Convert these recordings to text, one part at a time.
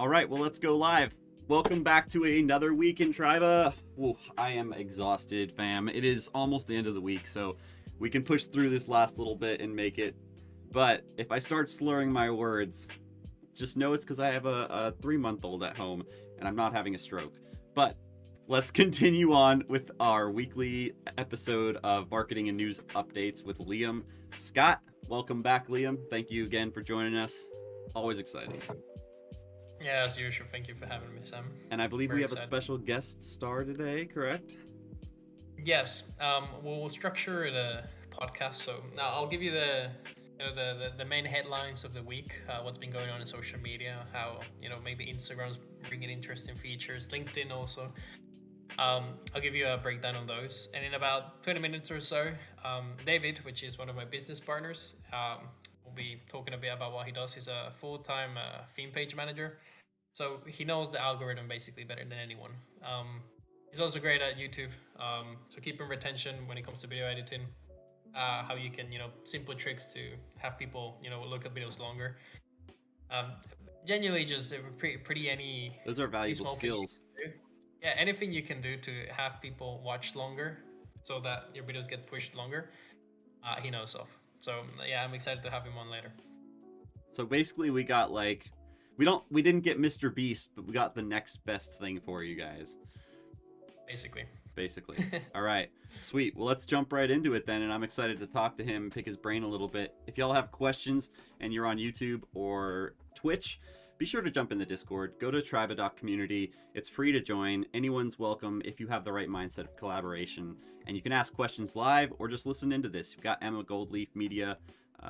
All right, well, let's go live. Welcome back to another week in Triba. Ooh, I am exhausted, fam. It is almost the end of the week, so we can push through this last little bit and make it. But if I start slurring my words, just know it's because I have a 3-month-old at home and I'm not having a stroke. But let's continue on with our weekly episode of Marketing and News Updates with Liam. Scott, welcome back, Liam. Thank you again for joining us. Always exciting. Yeah, as usual. Thank you for having me, Sam. And I believe Very we have a excited. special guest star today, correct? Yes. We'll structure the podcast. So now I'll give you the main headlines of the week. What's been going on in social media? How maybe Instagram's bringing interesting features. LinkedIn also. I'll give you a breakdown on those. And in about 20 minutes or so, David, which is one of my business partners, will be talking a bit about what he does. He's a full-time theme page manager. So he knows the algorithm basically better than anyone. He's also great at YouTube. So keeping retention when it comes to video editing, how you can, simple tricks to have people, look at videos longer. Genuinely just pretty any. Those are valuable skills. Yeah, anything you can do to have people watch longer so that your videos get pushed longer, he knows of. So yeah, I'm excited to have him on later. So basically we got we didn't get Mr. Beast, but we got the next best thing for you guys. Basically. All right. Sweet. Well, let's jump right into it then, and I'm excited to talk to him, pick his brain a little bit. If y'all have questions and you're on YouTube or Twitch, be sure to jump in the Discord. Go to triba.community. It's free to join. Anyone's welcome if you have the right mindset of collaboration. And you can ask questions live or just listen into this. You've got Emma Goldleaf Media.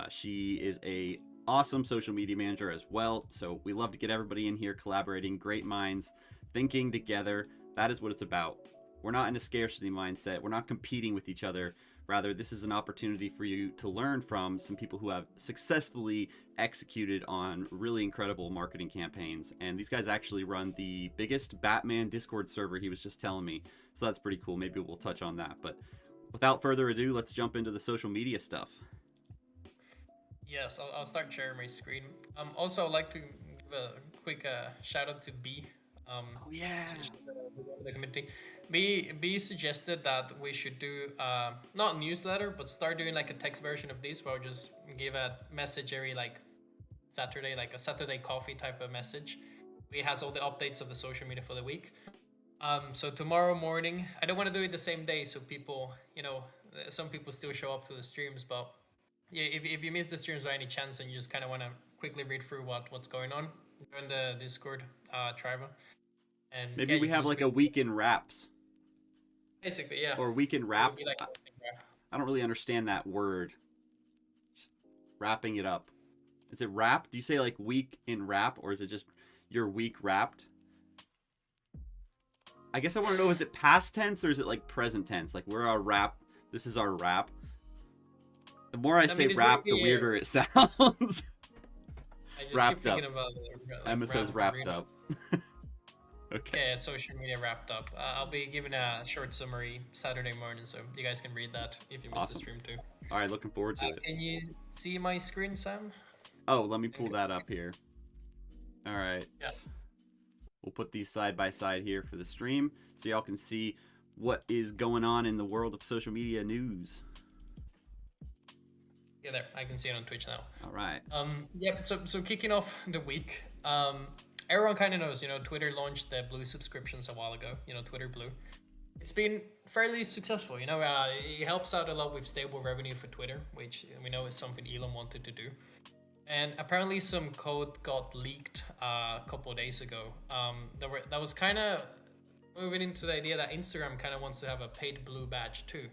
She is a awesome social media manager as well. So we love to get everybody in here collaborating, great minds, thinking together. That is what it's about. We're not in a scarcity mindset. We're not competing with each other. Rather, this is an opportunity for you to learn from some people who have successfully executed on really incredible marketing campaigns. And these guys actually run the biggest Batman Discord server, he was just telling me. So that's pretty cool. Maybe we'll touch on that. But without further ado, let's jump into the social media stuff. Yes, I'll start sharing my screen. Also, I'd like to give a quick shout out to B. Oh yeah. The community. B suggested that we should do not newsletter, but start doing like a text version of this, where I'll just give a message every Saturday, like a Saturday coffee type of message. It has all the updates of the social media for the week. So tomorrow morning, I don't want to do it the same day, so people, some people still show up to the streams, but yeah, if you miss the streams by any chance and you just kind of want to quickly read through what's going on, join the Discord, Triba. And maybe we have like a week in wraps. Basically, yeah. Or week in wrap. I don't really understand that word. Just wrapping it up. Is it wrap? Do you say like week in wrap, or is it just your week wrapped? I guess I want to know, is it past tense or is it like present tense? Like we're our wrap. This is our wrap. The more I say wrap, the weirder it sounds. I just wrapped keep thinking up. about Emma says wrapped up. Okay, social media wrapped up. I'll be giving a short summary Saturday morning, so you guys can read that if you missed the stream too. All right, looking forward to it. Can you see my screen, Sam? Oh, let me pull that up here. All right. Yeah. We'll put these side by side here for the stream, so y'all can see what is going on in the world of social media news. Yeah, there. I can see it on Twitch now. All right. Yep. So kicking off the week. Everyone kind of knows, Twitter launched the Blue subscriptions a while ago, Twitter Blue. It's been fairly successful, it helps out a lot with stable revenue for Twitter, which we know is something Elon wanted to do. And apparently some code got leaked a couple of days ago. That was kind of moving into the idea that Instagram kind of wants to have a paid Blue badge too.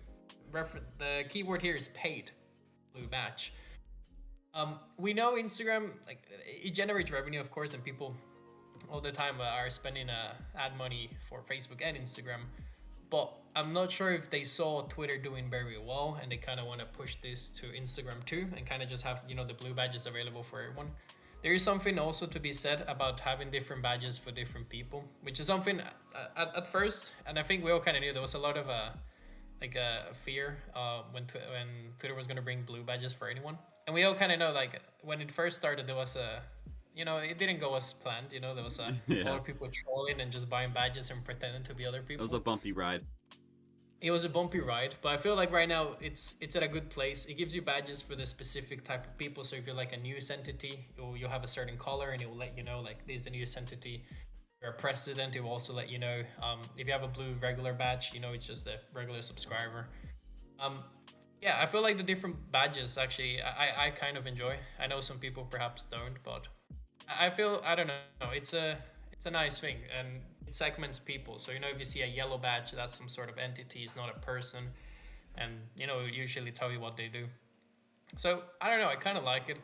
The keyword here is paid Blue badge. We know Instagram, it generates revenue, of course, and people all the time are spending ad money for Facebook and Instagram, but I'm not sure if they saw Twitter doing very well and they kind of want to push this to Instagram too and kind of just have the blue badges available for everyone. There is something also to be said about having different badges for different people, which is something at first, and I think we all kind of knew there was a lot of fear when Twitter was going to bring blue badges for anyone, and we all kind of know when it first started there was a it didn't go as planned. There was a lot Yeah, of people trolling and just buying badges and pretending to be other it was people. a bumpy ride. It was a bumpy ride, but I feel like right now it's at a good place. It gives you badges for the specific type of people. So if you're like a news entity, you'll have a certain color, and it will let you know like this is a news entity. If you're a president, it will also let you know. If you have a blue regular badge, it's just a regular subscriber. Um, yeah, I feel like the different badges actually I kind of enjoy. I know some people perhaps don't, but I feel I don't know. It's a nice thing, and it segments people. So if you see a yellow badge, that's some sort of entity. It's not a person, and it usually tell you what they do. So I don't know. I kind of like it.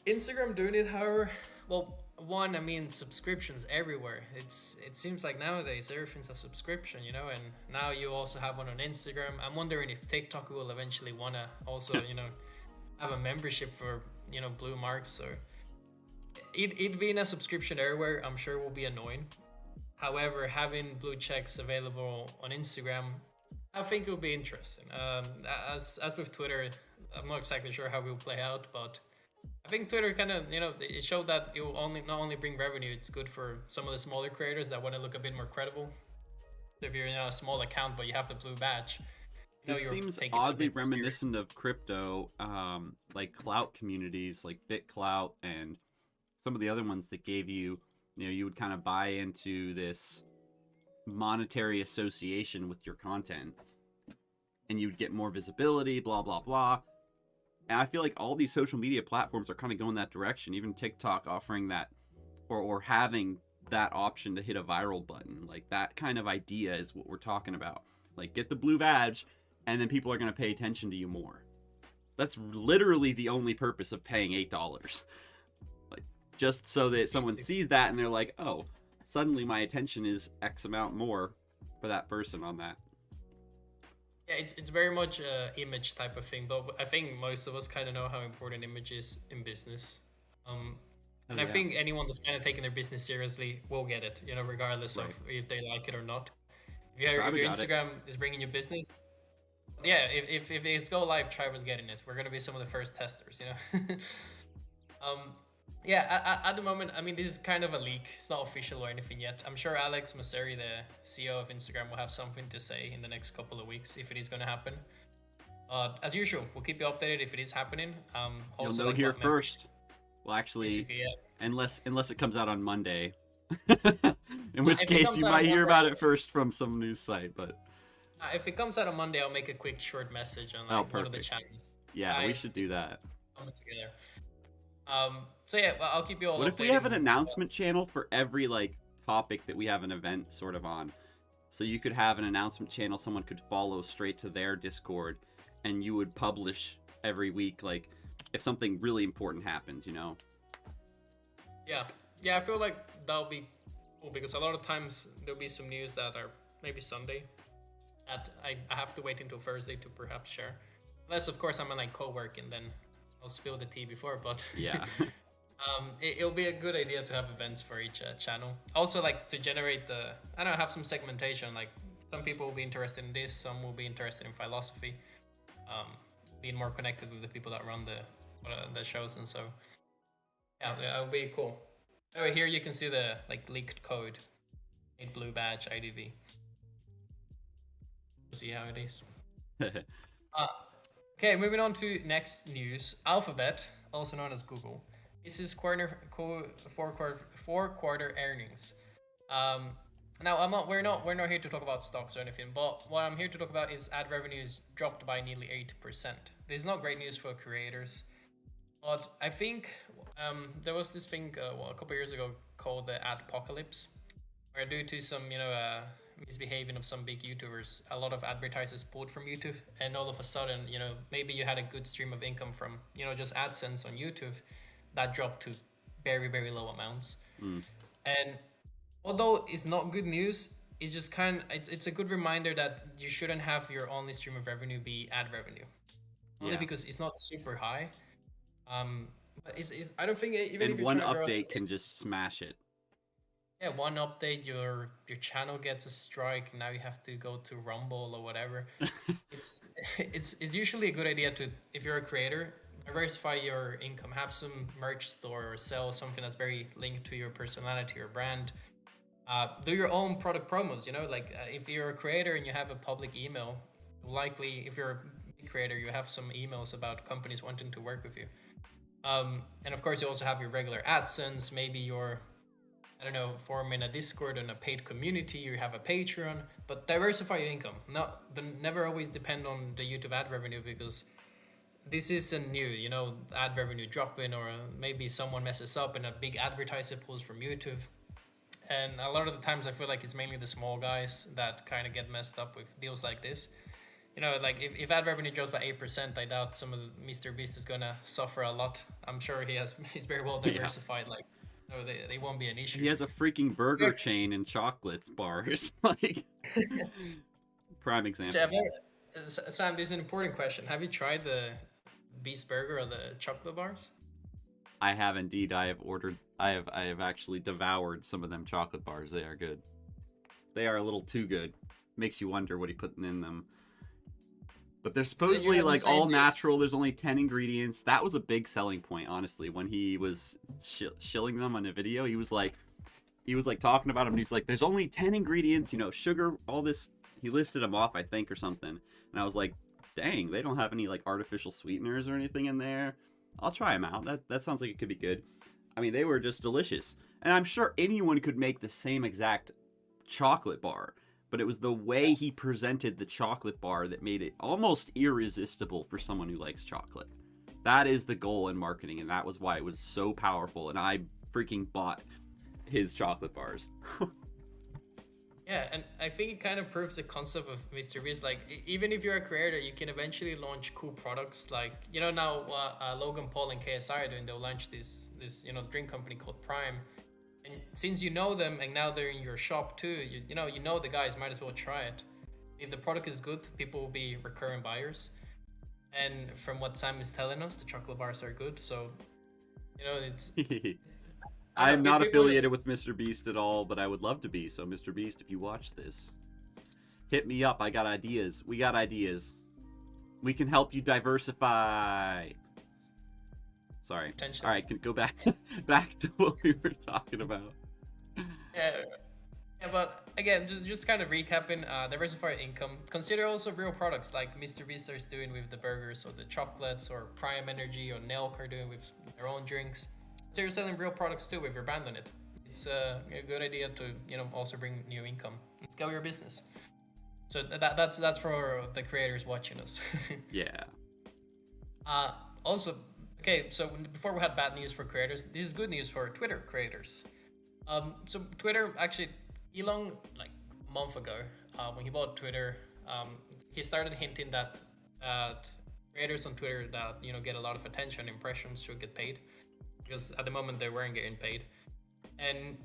Instagram doing it, however, well, one, I mean, subscriptions everywhere. It seems like nowadays everything's a subscription, and now you also have one on Instagram. I'm wondering if TikTok will eventually wanna also, have a membership for blue marks. Or it being a subscription everywhere, I'm sure will be annoying. However, having blue checks available on Instagram, I think it will be interesting. As with Twitter, I'm not exactly sure how it will play out, but I think Twitter kind of, it showed that it will only not only bring revenue, it's good for some of the smaller creators that want to look a bit more credible. So if you're in a small account but you have the blue badge, This you're seems taking it a oddly bit more serious. reminiscent of crypto, like clout communities like BitClout and some of the other ones that gave you, you would kind of buy into this monetary association with your content and you'd get more visibility, blah, blah, blah. And I feel like all these social media platforms are kind of going that direction, even TikTok offering that or having that option to hit a viral button. Like that kind of idea is what we're talking about. Like get the blue badge and then people are going to pay attention to you more. That's literally the only purpose of paying $8. Like just so that someone sees that and they're like, "Oh, suddenly my attention is X amount more for that person on that." Yeah, it's very much a image type of thing, but I think most of us kind of know how important image is in business. Um, Oh and I yeah. think anyone that's kind of taking their business seriously will get it, regardless of Right. if they like it or not. If Probably your got it. Instagram is bringing you business, yeah, if it's go live, Trivor's getting it. We're gonna be some of the first testers. um, yeah, at the moment, I mean, this is kind of a leak. It's not official or anything yet. I'm sure Alex Mosseri, the CEO of Instagram, will have something to say in the next couple of weeks if it is gonna happen. As usual, we'll keep you updated if it is happening. You'll Also, know like here what members, first. Well, actually, basically, yeah. unless it comes out on Monday, in which If it case comes you out on might hear Monday, about it first from some news site. But if it comes out on Monday, I'll make a quick short message on oh, like one of the perfect. channels. Yeah, we should do that. Coming together. So yeah, well, I'll keep you all What updated. if we have an announcement channel for every like topic that we have an event sort of on? So you could have an announcement channel someone could follow straight to their Discord, and you would publish every week, like if something really important happens, Yeah, I feel like that'll be cool because a lot of times there'll be some news that are maybe Sunday that I have to wait until Thursday to perhaps share. Unless of course I'm in like co-working, then I'll spill the tea before. But Yeah. it'll be a good idea to have events for each channel. Also, like to generate I don't know, have some segmentation. Like some people will be interested in this, some will be interested in philosophy, being more connected with the people that run the shows, and so yeah, that would be cool. Anyway, here you can see the like leaked code, made blue badge IDV. See how it is. Uh, okay, moving on to next news. Alphabet, also known as Google, this is four quarter earnings. Now we're not here to talk about stocks or anything, but what I'm here to talk about is ad revenues dropped by nearly 8%. This is not great news for creators, but I think there was this thing a couple years ago called the adpocalypse, where due to some misbehaving of some big YouTubers, a lot of advertisers pulled from YouTube, and all of a sudden, maybe you had a good stream of income from, just AdSense on YouTube, that dropped to very, very low amounts. And although it's not good news, it's just it's a good reminder that you shouldn't have your only stream of revenue be ad revenue, only because it's not super high. But I don't think even And if you're one trying to grow update can just smash it. yeah, one update, your channel gets a strike. Now you have to go to Rumble or whatever. It's usually a good idea to, if you're a creator, diversify your income. Have some merch store or sell something that's very linked to your personality or brand. Do your own product promos. Like if you're a creator and you have a public email, likely if you're a big creator, you have some emails about companies wanting to work with you. And of course, you also have your regular AdSense. Maybe you're, I don't know, forming a Discord and a paid community. You have a Patreon, but diversify your income. Never always depend on the YouTube ad revenue, because this isn't new. Ad revenue dropping, or maybe someone messes up and a big advertiser pulls from YouTube. And a lot of the times, I feel like it's mainly the small guys that kind of get messed up with deals like this. Like if ad revenue drops by 8%, I doubt some of Mr. Beast is gonna suffer a lot. I'm sure he's very well diversified. Yeah. Like, they won't be an issue. He has a freaking burger chain and chocolates bars. Like, prime example. Sam, this is an important question. Have you tried the Beast Burger or the chocolate bars? I have indeed. I have actually devoured some of them chocolate bars. They are good. They are a little too good. Makes you wonder what he put in them. But they're supposedly like all natural. There's only 10 ingredients. That was a big selling point, honestly. When he was shilling them on a video, he was like talking about them. And he's like, "There's only 10 ingredients. Sugar, all this." He listed them off, I think, or something. And I was like, "Dang, they don't have any like artificial sweeteners or anything in there. I'll try them out. That sounds like it could be good." I mean, they were just delicious, and I'm sure anyone could make the same exact chocolate bar. But it was the way he presented the chocolate bar that made it almost irresistible for someone who likes chocolate. That is the goal in marketing, and that was why it was so powerful, and I freaking bought his chocolate bars. Yeah, and I think it kind of proves the concept of Mr. Beast. Like, even if you're a creator, you can eventually launch cool products. Like, now Logan Paul and KSI are doing, they'll launch this drink company called Prime. And since you know them and now they're in your shop too, you know the guys, might as well try it. If the product is good, people will be recurring buyers. And from what Sam is telling us, the chocolate bars are good. So, it's... I am not affiliated with Mr. Beast at all, but I would love to be. So, Mr. Beast, if you watch this, hit me up. I got ideas. We got ideas. We can help you diversify. Sorry. All right, go back to what we were talking about. Yeah, but again, just kind of recapping, diversify income. Consider also real products like Mr. Beast is doing with the burgers or the chocolates, or Prime Energy or Nelk are doing with their own drinks. So you're selling real products too with your brand on it. It's a good idea to also bring new income and scale your business. So that's for the creators watching us. Yeah. Also. Okay, so before we had bad news for creators, this is good news for Twitter creators. So Twitter, actually, Elon, like a month ago, when he bought Twitter, he started hinting that creators on Twitter that get a lot of attention, impressions, should get paid, because at the moment they weren't getting paid. And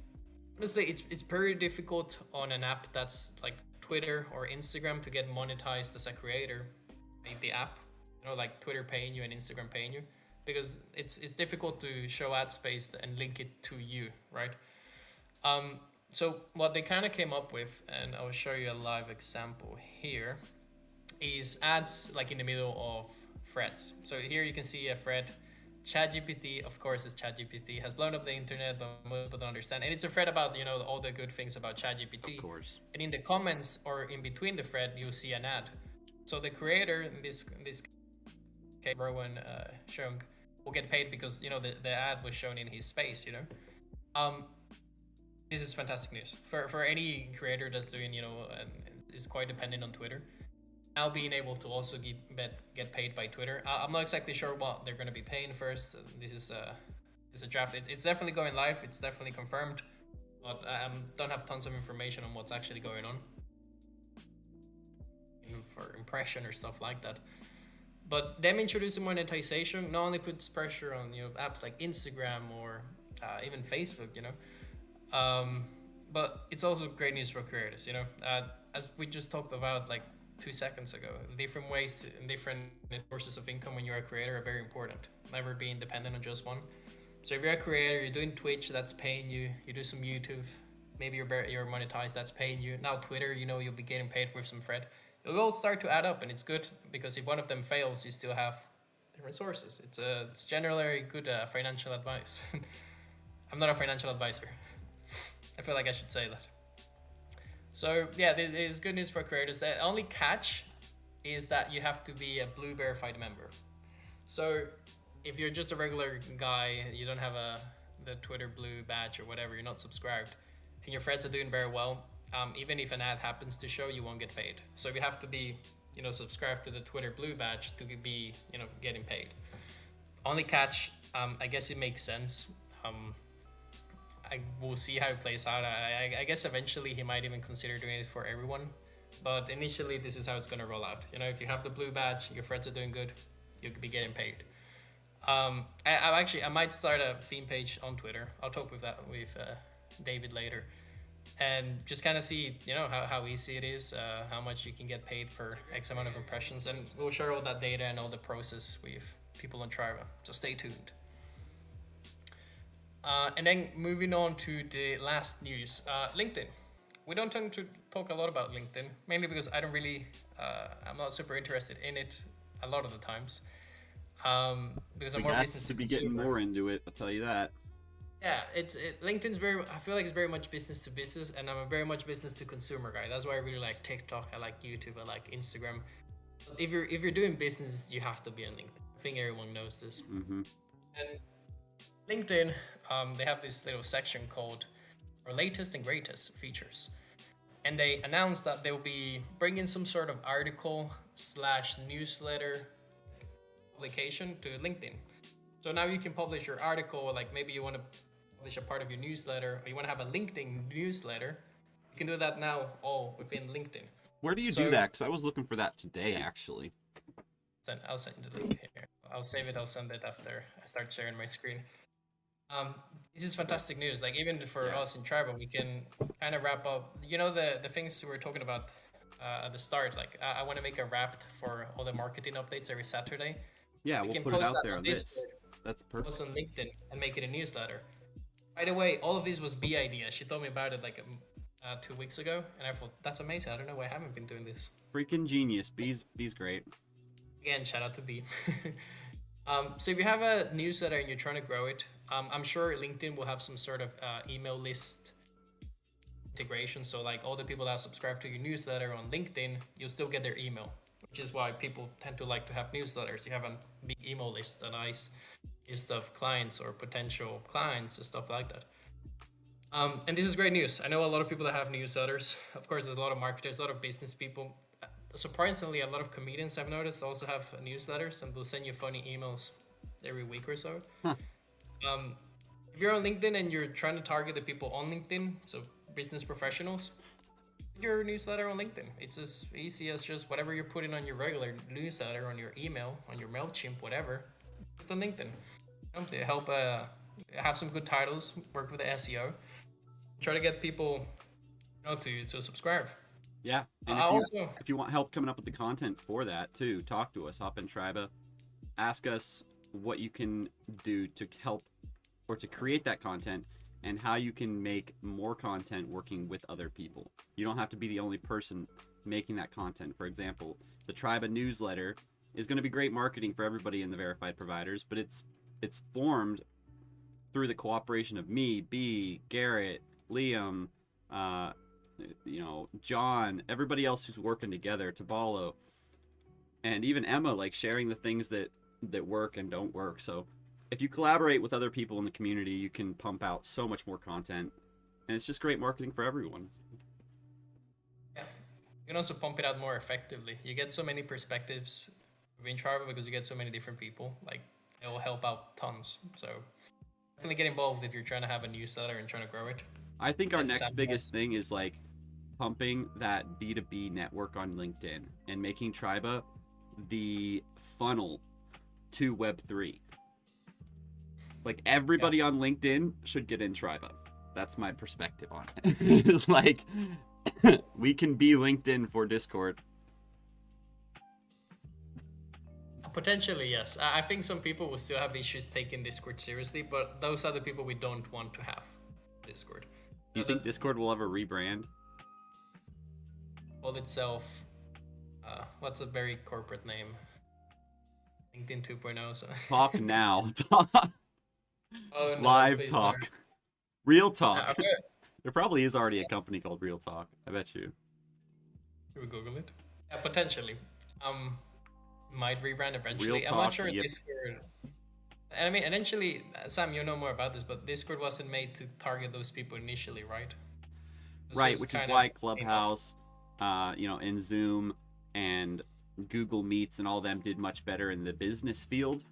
honestly, it's very difficult on an app that's like Twitter or Instagram to get monetized as a creator by the app. Like Twitter paying you and Instagram paying you. Because it's difficult to show ad space and link it to you, right? So what they kind of came up with, and I'll show you a live example here, is ads like in the middle of threads. So here you can see a thread. ChatGPT, of course, it's ChatGPT, has blown up the internet, but most people don't understand. And it's a thread about all the good things about ChatGPT. Of course. And in the comments or in between the thread, you'll see an ad. So the creator, in this case, Rowan Shung, will get paid because the ad was shown in his space. This is fantastic news for any creator that's doing and is quite dependent on Twitter. Now being able to also get paid by Twitter. I'm not exactly sure what they're going to be paying first. This is a draft. It's definitely going live. It's definitely confirmed, but I don't have tons of information on what's actually going on for impression or stuff like that. But them introducing monetization not only puts pressure on apps like Instagram or even Facebook, but it's also great news for creators. As we just talked about like 2 seconds ago, different ways and different sources of income when you're a creator are very important. Never being dependent on just one. So if you're a creator, you're doing Twitch, that's paying you. You do some YouTube, maybe you're monetized, that's paying you. Now Twitter, you'll be getting paid with some thread. It will all start to add up, and it's good because if one of them fails, you still have different sources. It's generally good financial advice. I'm not a financial advisor. I feel like I should say that. So yeah, there's good news for creators. The only catch is that you have to be a Blue verified member. So if you're just a regular guy, you don't have the Twitter Blue badge or whatever, you're not subscribed, and your friends are doing very well, even if an ad happens to show, you won't get paid. So you have to be, subscribed to the Twitter Blue badge to be, getting paid. Only catch, I guess it makes sense. I will see how it plays out. I guess eventually he might even consider doing it for everyone, but initially this is how it's gonna roll out. If you have the blue badge, your friends are doing good, you could be getting paid. I might start a theme page on Twitter. I'll talk with David later, and just kind of see how easy it is, how much you can get paid per X amount of impressions, and we'll share all that data and all the process with people on Tribe. So stay tuned. And then moving on to the last news, LinkedIn. We don't tend to talk a lot about LinkedIn, mainly because I don't really, I'm not super interested in it a lot of the times. Because I'm more business to be consumer. Getting more into it, I'll tell you that. Yeah, LinkedIn's I feel like it's very much business to business, and I'm a very much business to consumer guy. That's why I really like TikTok, I like YouTube, I like Instagram. But if you're doing business, you have to be on LinkedIn. I think everyone knows this. Mm-hmm. And LinkedIn, they have this little section called our latest and greatest features. And they announced that they'll be bringing some sort of article/newsletter publication to LinkedIn. So now you can publish your article, like maybe you want to publish a part of your newsletter, or you want to have a LinkedIn newsletter. You can do that now all within LinkedIn. Where do you do that? Because I was looking for that today, actually. I'll send the link here. I'll save it. I'll send it after I start sharing my screen. This is fantastic news. Like even for us in Tribal, we can kind of wrap up. The things we were talking about at the start. Like I want to make a wrap for all the marketing updates every Saturday. Yeah, we'll put it out there on this. That's perfect. Post on LinkedIn and make it a newsletter. By the way, all of this was B idea. She told me about it like 2 weeks ago, and I thought that's amazing. I don't know why I haven't been doing this. Freaking genius. B's great. Again, shout out to B. So if you have a newsletter and you're trying to grow it, I'm sure LinkedIn will have some sort of email list integration. So like all the people that subscribe to your newsletter on LinkedIn, you'll still get their email, which is why people tend to like to have newsletters. You have a big email list, a nice list of clients or potential clients and stuff like that. And this is great news. I know a lot of people that have newsletters. Of course, there's a lot of marketers, a lot of business people. Surprisingly, a lot of comedians I've noticed also have newsletters, and they'll send you funny emails every week or so. Huh. If you're on LinkedIn and you're trying to target the people on LinkedIn, so business professionals, put your newsletter on LinkedIn. It's as easy as just whatever you're putting on your regular newsletter, on your email, on your MailChimp, whatever, put on LinkedIn. They help have some good titles, work with the SEO, try to get people to subscribe. Yeah, and if you want help coming up with the content for that too, talk to us, hop in Triba, ask us what you can do to help or to create that content and how you can make more content working with other people. You don't have to be the only person making that content. For example, the Triba newsletter is going to be great marketing for everybody in the verified providers, but it's formed through the cooperation of me, B, Garrett, Liam, John, everybody else who's working together, Tabalo, and even Emma, like sharing the things that work and don't work. So if you collaborate with other people in the community, you can pump out so much more content, and it's just great marketing for everyone. Yeah, you can also pump it out more effectively. You get so many perspectives within Tribe because you get so many different people. Like it will help out tons. So definitely get involved if you're trying to have a newsletter and trying to grow it. I think our next biggest thing is like pumping that B2B network on LinkedIn and making Triba the funnel to Web3. Like everybody on LinkedIn should get in Triba. That's my perspective on it. It's like we can be LinkedIn for Discord. Potentially, yes. I think some people will still have issues taking Discord seriously, but those are the people we don't want to have Discord. Do you think Discord will ever rebrand? Call itself, what's a very corporate name? LinkedIn 2.0. So. Talk now. Talk. Oh no, Live please no. talk. Real talk. Okay. There probably is already a company called Real Talk. I bet you. Should we Google it? Yeah, potentially. Um, might rebrand Real eventually. I'm not Talk. sure Yep. Discord. I mean, eventually, Sam, you know more about this, but Discord wasn't made to target those people initially, right? This Right, was which is kind of why Clubhouse, and Zoom and Google Meets and all them did much better in the business field.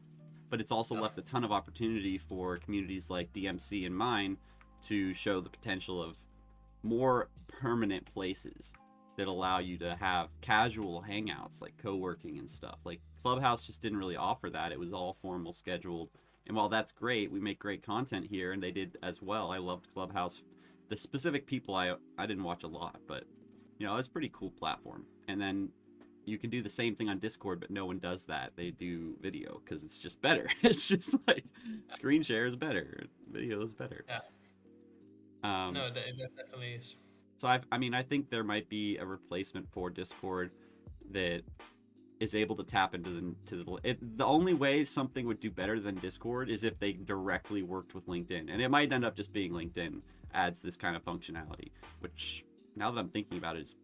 But it's also left a ton of opportunity for communities like DMC and mine to show the potential of more permanent places that allow you to have casual hangouts like co-working and stuff. Like Clubhouse just didn't really offer that. It was all formal scheduled. And while that's great, we make great content here and they did as well. I loved Clubhouse. The specific people I didn't watch a lot, but it's a pretty cool platform. And then you can do the same thing on Discord, but no one does that. They do video because it's just better. It's just like screen share is better, video is better. Yeah. No, it definitely is. So I think there might be a replacement for Discord that is able to tap into the only way something would do better than Discord is if they directly worked with LinkedIn, and it might end up just being LinkedIn adds this kind of functionality, which now that I'm thinking about it,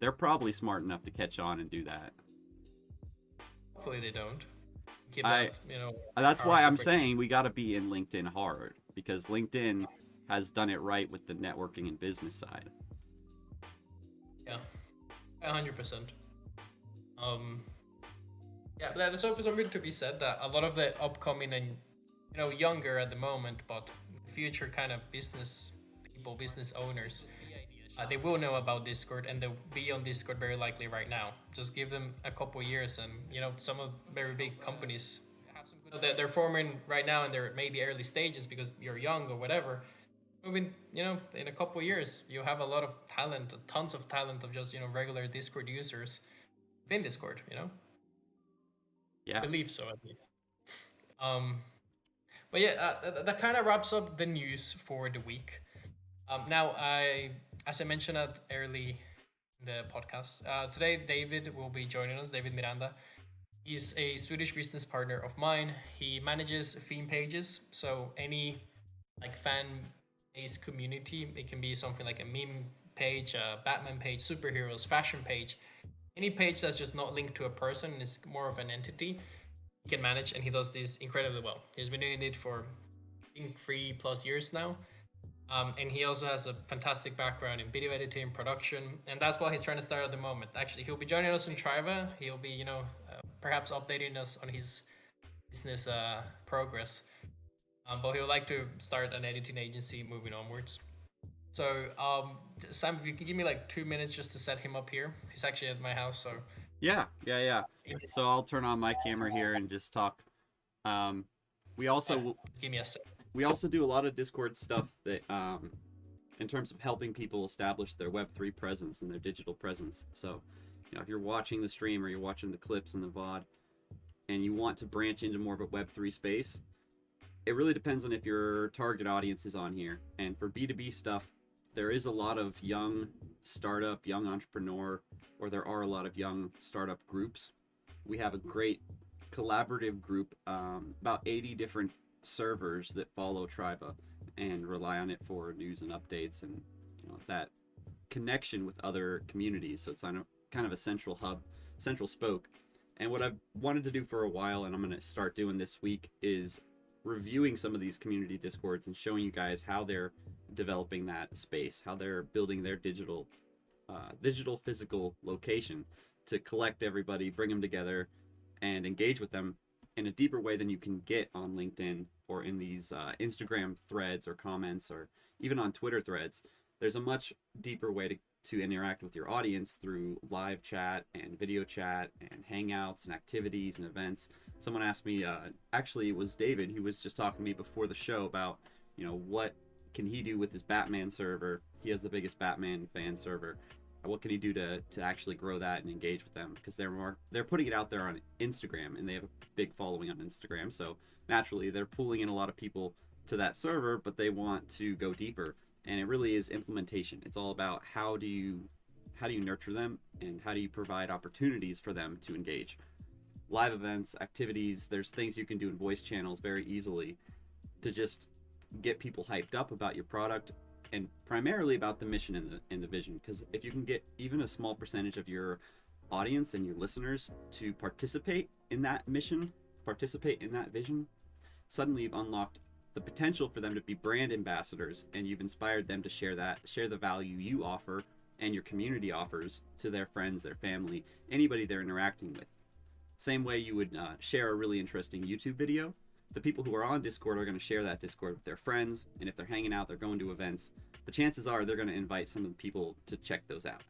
they're probably smart enough to catch on and do that. Hopefully they don't. Keep that, that's why I'm saying we got to be in LinkedIn hard, because LinkedIn has done it right with the networking and business side. Yeah, 100%. Yeah, but there's also something to be said that a lot of the upcoming and younger at the moment, but future kind of business people, business owners, they will know about Discord and they'll be on Discord very likely right now. Just give them a couple years, and some of very big companies have some good. They're forming right now, and they're maybe early stages because you're young or whatever. Moving, in a couple years, you have a lot of talent, tons of talent of just regular Discord users within Discord. Yeah. I believe so, at least. But yeah, that kind of wraps up the news for the week. Now, as I mentioned at early in the podcast, today David will be joining us. David Miranda. He's a Swedish business partner of mine. He manages theme pages, so any fan-based community. It can be something like a meme page, a Batman page, superheroes, fashion page. Any page that's just not linked to a person, is more of an entity, he can manage, and he does this incredibly well. He's been doing it for, I think, 3+ years now. And he also has a fantastic background in video editing, production, and that's what he's trying to start at the moment. Actually, he'll be joining us in Triva. He'll be, perhaps updating us on his business progress. But he would like to start an editing agency moving onwards. So, Sam, if you can give me 2 minutes just to set him up here. He's actually at my house, so. Yeah. So I'll turn on my camera here and just talk. We also give me a sec. We also do a lot of Discord stuff that, in terms of helping people establish their Web3 presence and their digital presence. So, if you're watching the stream or you're watching the clips and the VOD, and you want to branch into more of a Web3 space, it really depends on if your target audience is on here. And for B2B stuff, there is a lot of young startup, young entrepreneur, or there are a lot of young startup groups. We have a great collaborative group, about 80 different servers that follow Triba and rely on it for news and updates and that connection with other communities. So it's kind of a central hub, central spoke. And what I've wanted to do for a while, and I'm going to start doing this week, is reviewing some of these community Discords and showing you guys how they're developing that space, how they're building their digital physical location to collect everybody, bring them together, and engage with them in a deeper way than you can get on LinkedIn or in these Instagram threads or comments, or even on Twitter threads. There's a much deeper way to interact with your audience through live chat and video chat and hangouts and activities and events. Someone asked me, actually it was David, who was just talking to me before the show about, what can he do with his Batman server? He has the biggest Batman fan server. What can he do to actually grow that and engage with them? Because they're putting it out there on Instagram, and they have a big following on Instagram. So naturally, they're pulling in a lot of people to that server, but they want to go deeper. And it really is implementation. It's all about how do you nurture them, and how do you provide opportunities for them to engage. live events, activities. There's things you can do in voice channels very easily to just get people hyped up about your product, and primarily about the mission and the vision. Because if you can get even a small percentage of your audience and your listeners to participate in that mission, participate in that vision, suddenly you've unlocked the potential for them to be brand ambassadors, and you've inspired them to share the value you offer and your community offers to their friends, their family, anybody they're interacting with. Same way you would share a really interesting YouTube video. The people who are on Discord are going to share that Discord with their friends, and if they're hanging out, they're going to events, the chances are they're going to invite some of the people to check those out.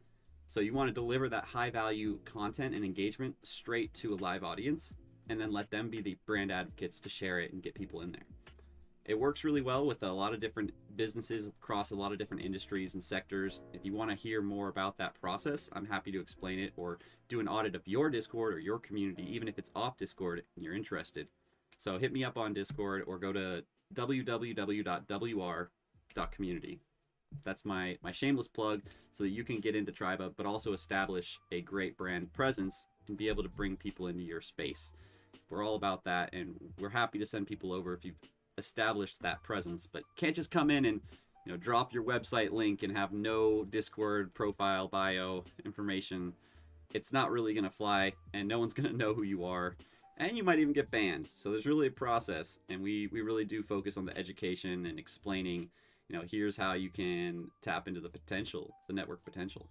So you want to deliver that high value content and engagement straight to a live audience, and then let them be the brand advocates to share it and get people in there. It works really well with a lot of different businesses across a lot of different industries and sectors. If you want to hear more about that process, I'm happy to explain it, or do an audit of your Discord or your community, even if it's off Discord and you're interested. So hit me up on Discord, or go to www.wr.community. That's my shameless plug, so that you can get into Triba, but also establish a great brand presence and be able to bring people into your space. We're all about that, and we're happy to send people over if you've established that presence, but can't just come in and drop your website link and have no Discord profile, bio information. It's not really gonna fly, and no one's gonna know who you are, and you might even get banned. So there's really a process, and we really do focus on the education and explaining, here's how you can tap into the potential, the network potential.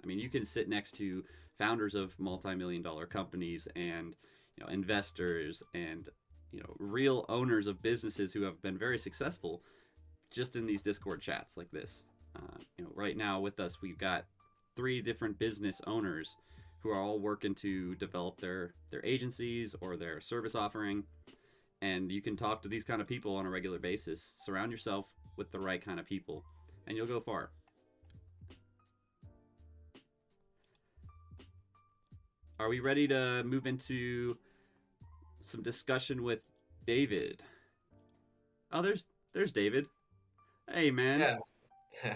I mean, you can sit next to founders of multi-million-dollar companies and investors and real owners of businesses who have been very successful just in these Discord chats like this. Right now with us, we've got 3 different business owners who are all working to develop their agencies or their service offering. And you can talk to these kind of people on a regular basis. Surround yourself with the right kind of people, and you'll go far. Are we ready to move into some discussion with David? Oh, there's David. Hey, man. Yeah.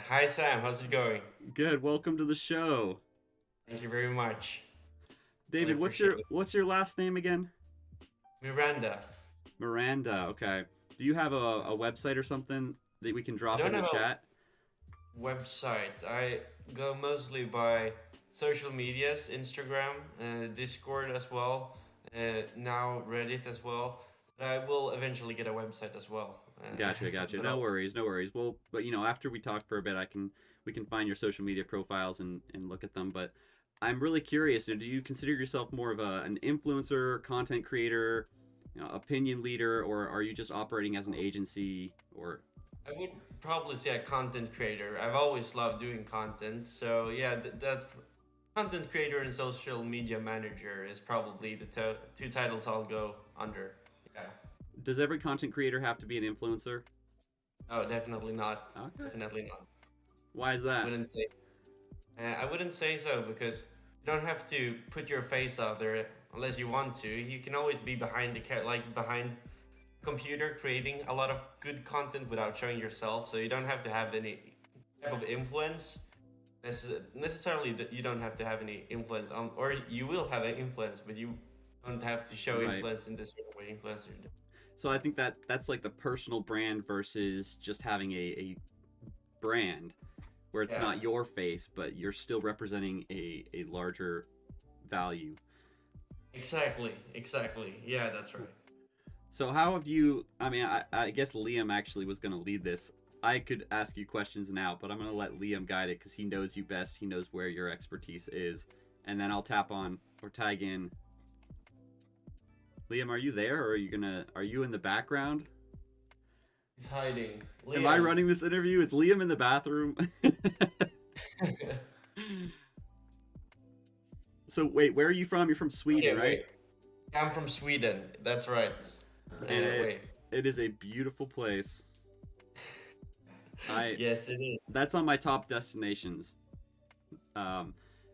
Hi, Sam. How's it going? Good. Welcome to the show. Thank you very much. David, Really what's your last name again? Miranda. Miranda. Okay. Do you have a website or something that we can drop in the chat? Website. I go mostly by social medias, Instagram, Discord as well, now Reddit as well. I will eventually get a website as well. Gotcha. No worries. Well, but after we talk for a bit, we can find your social media profiles and look at them. But I'm really curious. Do you consider yourself more of an influencer, content creator, opinion leader, or are you just operating as an agency? Or I would probably say a content creator. I've always loved doing content, so yeah, that's content creator and social media manager is probably the 2 titles I'll go under. Yeah. Does every content creator have to be an influencer? Oh, definitely not. Okay. Definitely not. Why is that? I wouldn't say so, because you don't have to put your face out there unless you want to. You can always be behind behind computer creating a lot of good content without showing yourself. So you don't have to have any type of influence. Necessarily that you don't have to have any influence on, or you will have an influence, but you don't have to show influence in this way influencer do. So I think that's like the personal brand versus just having a brand where it's not your face, but you're still representing a larger value. Exactly. Yeah, that's right. So how have you, I guess Liam actually was going to lead this. I could ask you questions now, but I'm going to let Liam guide it because he knows you best. He knows where your expertise is. And then I'll tap on or tag in. Liam, are you there, or are you in the background? He's hiding. Liam. Am I running this interview? Is Liam in the bathroom? So wait, where are you from? You're from Sweden, right? I'm from Sweden. That's right. And it is a beautiful place. Yes, it is. That's on my top destinations.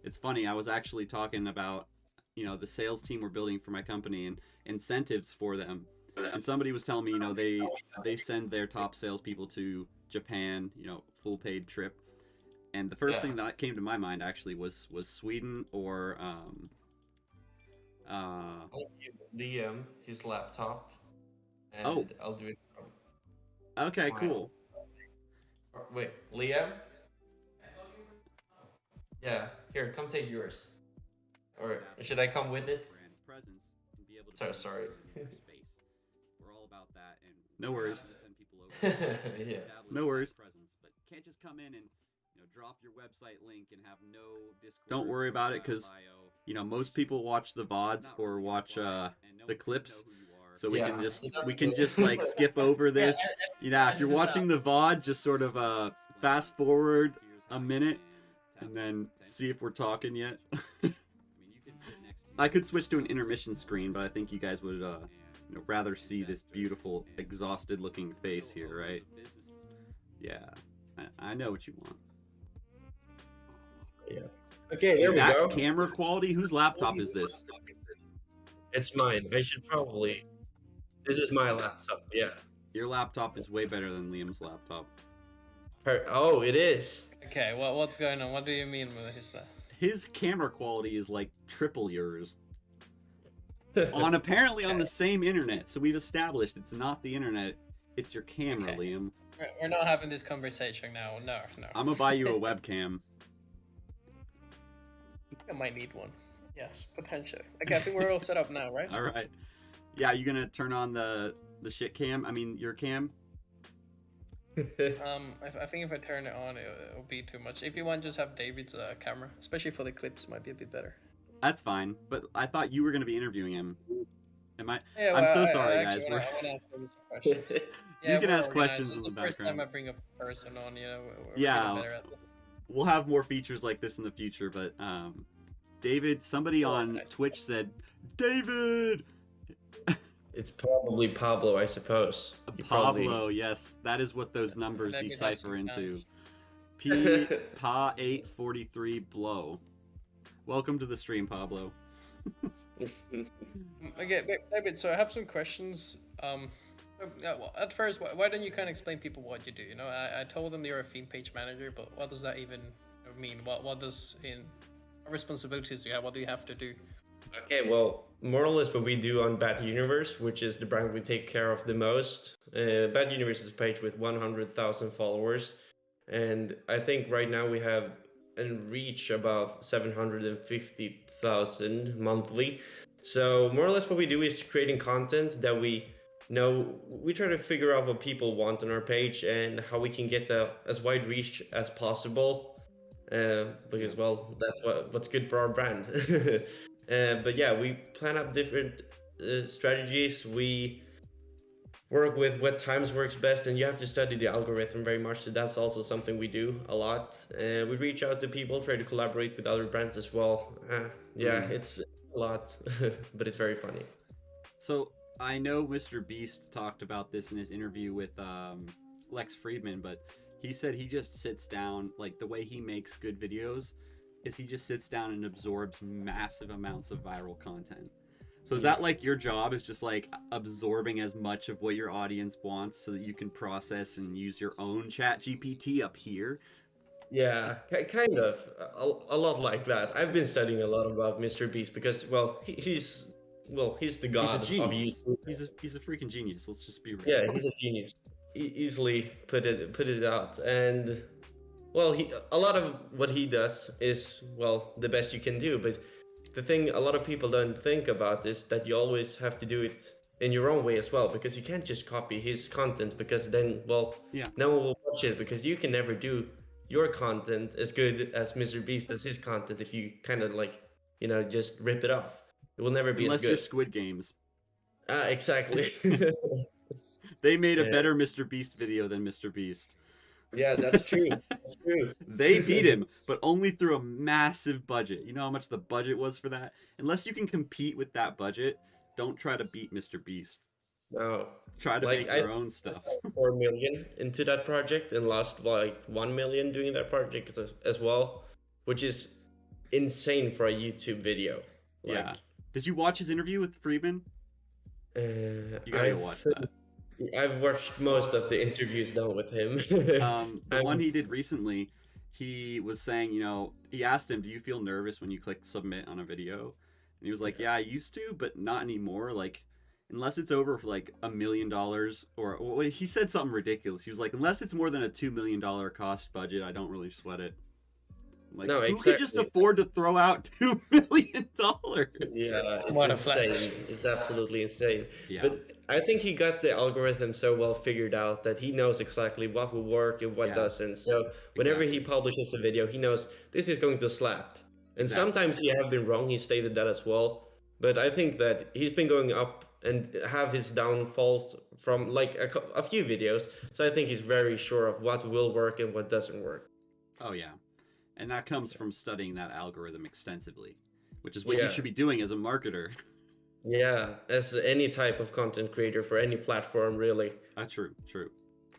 It's funny. I was actually talking about the sales team we're building for my company and incentives for them. And somebody was telling me, they send their top salespeople to Japan, full paid trip. And the first thing that came to my mind actually was Sweden or I'll give Liam his laptop, and Oh, I'll do it from okay, my cool. Wait, Liam? Yeah, here, come take yours. Or should I come with it? Brand presence and be able to Sorry. in your space. We're all about that, and no worries. Send people over. Yeah. No worries. Presence, but can't just come in and drop your website link and have no Discord. Don't worry about it, because most people watch the VODs or watch the clips, so we can just like skip over this. If you're watching the VOD, just sort of fast forward a minute and then see if we're talking yet. I could switch to an intermission screen, but I think you guys would rather see this beautiful, exhausted looking face here, right? Yeah, I know what you want. Yeah. Okay, there we that go. Camera quality, whose laptop is this? It's mine. I should probably. This is my laptop. Yeah. Your laptop is way better than Liam's laptop. Oh, it is. Okay, what's going on? What do you mean with his that? His camera quality is like triple yours. Apparently on the same internet. So we've established it's not the internet, it's your camera, Okay. Liam. We're not having this conversation now. No. I'm gonna buy you a webcam. I might need one. Yes, potentially. Okay, I think we're all set up now, right? All right. Yeah, you gonna turn on the shit cam? I mean, your cam? I think if I turn it on, it'll be too much. If you want, just have David's camera, especially for the clips, might be a bit better. That's fine. But I thought you were gonna be interviewing him. Am I? Yeah, I'm so I sorry, actually guys. wanna ask David some questions. You can we're ask organized. questions It's in the the first time background. I bring a person on. We're Yeah. getting better at this. We'll have more features like this in the future, but David, somebody on nice. Twitch said, David! It's probably Pablo, I suppose. You Pablo, probably- yes, that is what those numbers Maybe that's decipher some into. Spanish. Pa843 blow. Welcome to the stream, Pablo. Okay, David. So I have some questions. Well, at first, why don't you kind of explain people what you do? I told them you're a theme page manager, but what does that even mean? What responsibilities do you have? What do you have to do? Okay, well, more or less what we do on Bad Universe, which is the brand we take care of the most. Bad Universe is a page with 100,000 followers, and I think right now we have and reach about 750,000 monthly. So more or less what we do is creating content that we try to figure out what people want on our page and how we can get as wide reach as possible, because well, that's what's good for our brand. But yeah, we plan up different strategies. We work with what times works best, and you have to study the algorithm very much. So that's also something we do a lot. We reach out to people, try to collaborate with other brands as well. It's a lot, but it's very funny. So I know Mr. Beast talked about this in his interview with Lex Friedman, but he said he just sits down, like the way he makes good videos is he just sits down and absorbs massive amounts of viral content. So is that like your job, is just like absorbing as much of what your audience wants so that you can process and use your own chat GPT up here? Yeah, kind of. A lot like that. I've been studying a lot about Mr. Beast because, well, he's the god He's a of genius. YouTube. He's a freaking genius. Let's just be real. Yeah, he's a genius. Easily put it out, and well, a lot of what he does is the best you can do. But the thing a lot of people don't think about is that you always have to do it in your own way as well, because you can't just copy his content, because then no one will watch it, because you can never do your content as good as Mr. Beast does his content if you kind of just rip it off. It will never be Unless as good. you're Squid Games. Exactly. They made a better Mr. Beast video than Mr. Beast. Yeah, that's true. That's true. They beat him, but only through a massive budget. You know how much the budget was for that? Unless you can compete with that budget, don't try to beat Mr. Beast. No. Try to make your own stuff. 4 million into that project and lost 1 million doing that project as well, which is insane for a YouTube video. Yeah. Did you watch his interview with Friedman? You gotta go watch that. I've watched most of the interviews done with him. The one he did recently, he was saying, he asked him, do you feel nervous when you click submit on a video? And And he was like, yeah, I used to, but not anymore. Like, unless it's over for like $1 million, or well, he said something ridiculous. He was like, unless it's more than a $2 million cost budget, I don't really sweat it. Like, No, who could just exactly. afford to throw out $2 million? Yeah, What a it's flex. insane. It's absolutely insane. Yeah. But I think he got the algorithm so well figured out that he knows exactly what will work and what Yeah, doesn't. So whenever he exactly. publishes a video, he knows this is going to slap. And Exactly. sometimes he have been wrong. He stated that as well. But I think that he's been going up and have his downfalls from like a few videos. So I think he's very sure of what will work and what doesn't work. Oh yeah, and that comes from studying that algorithm extensively, which is what Yeah. you should be doing as a marketer. Yeah, as any type of content creator for any platform, really. True, true.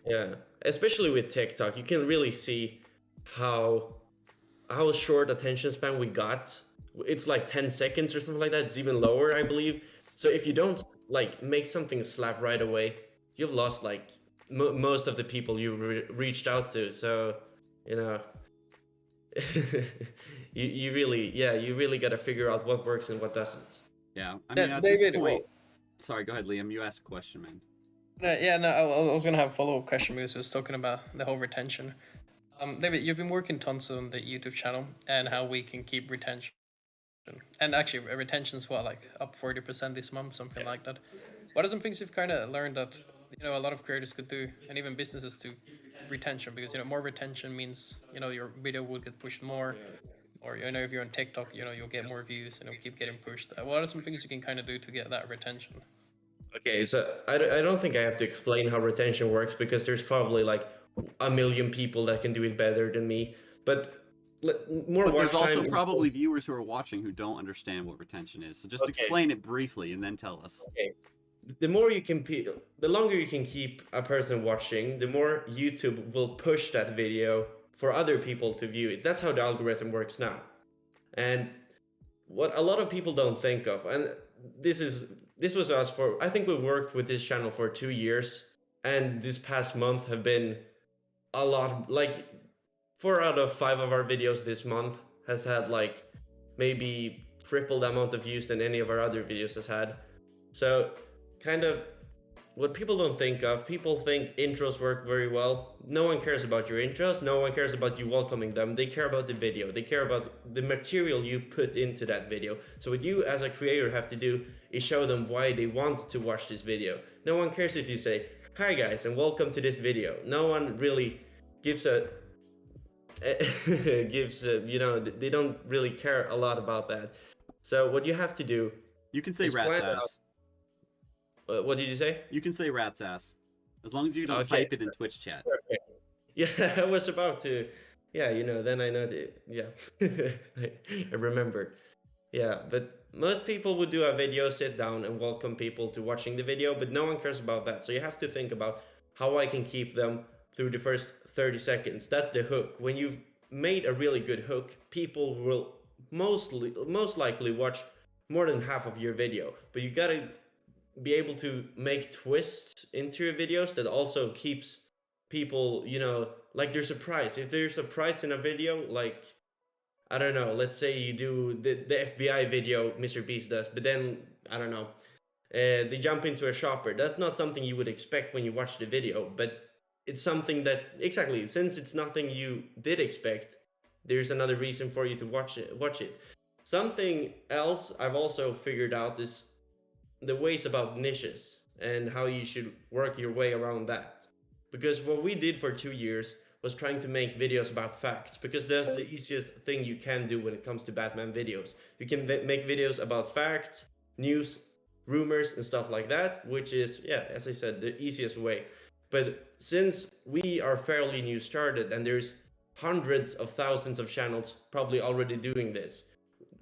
Yeah, especially with TikTok, you can really see how short attention span we got. It's like 10 seconds or something like that. It's even lower, I believe. So if you don't like make something slap right away, you've lost like most of the people you reached out to. So, you know, you really got to figure out what works and what doesn't. Yeah, I mean, at this point. Sorry, go ahead, Liam. You asked a question, man. I was gonna have a follow-up question because I was talking about the whole retention. David, you've been working tons on the YouTube channel and how we can keep retention. And actually, retention's what, like up 40% this month, something like that. What are some things you've kind of learned that a lot of creators could do, and even businesses to retention? Because more retention means your video will get pushed more, or if you're on TikTok, you'll get more views and it'll keep getting pushed. What are some things you can kind of do to get that retention? Okay, so I don't think I have to explain how retention works because there's probably like a million people that can do it better than me. But more But watch there's also time probably equals- viewers who are watching who don't understand what retention is. So just Okay. explain it briefly and then tell us. Okay. The more you can, the longer you can keep a person watching, the more YouTube will push that video for other people to view it. That's how the algorithm works now. And what a lot of people don't think of, and this was us for, I think we worked with this channel for 2 years, and this past month have been a lot, like 4 out of 5 of our videos this month has had like maybe triple the amount of views than any of our other videos has had. So kind of what people don't think of, people think intros work very well. No one cares about your intros. No one cares about you welcoming them. They care about the video. They care about the material you put into that video. So what you as a creator have to do is show them why they want to watch this video. No one cares if you say, hi guys, and welcome to this video. No one really gives a they don't really care a lot about that. So what you have to do, You can say It's rat's planned ass. what did you say? You can say rat's ass. As long as you don't Okay. type it in Twitch chat. Perfect. Yeah, I was about to. Yeah, then I know the. Yeah, I remembered. Yeah, but most people would do a video, sit down, and welcome people to watching the video, but no one cares about that. So you have to think about how I can keep them through the first 30 seconds. That's the hook. When you've made a really good hook, people will most likely watch more than half of your video. But you gotta be able to make twists into your videos that also keeps people, like they're surprised. If there's a prize in a video, like, I don't know, let's say you do the FBI video Mr. Beast does, but then, I don't know, they jump into a shopper. That's not something you would expect when you watch the video, but it's something that, exactly, since it's nothing you did expect, there's another reason for you to watch it. Something else I've also figured out is the ways about niches and how you should work your way around that. Because what we did for 2 years was trying to make videos about facts, because that's the easiest thing you can do when it comes to Batman videos. You can make videos about facts, news, rumors, and stuff like that, which is, yeah, as I said, the easiest way. But since we are fairly new started and there's hundreds of thousands of channels probably already doing this,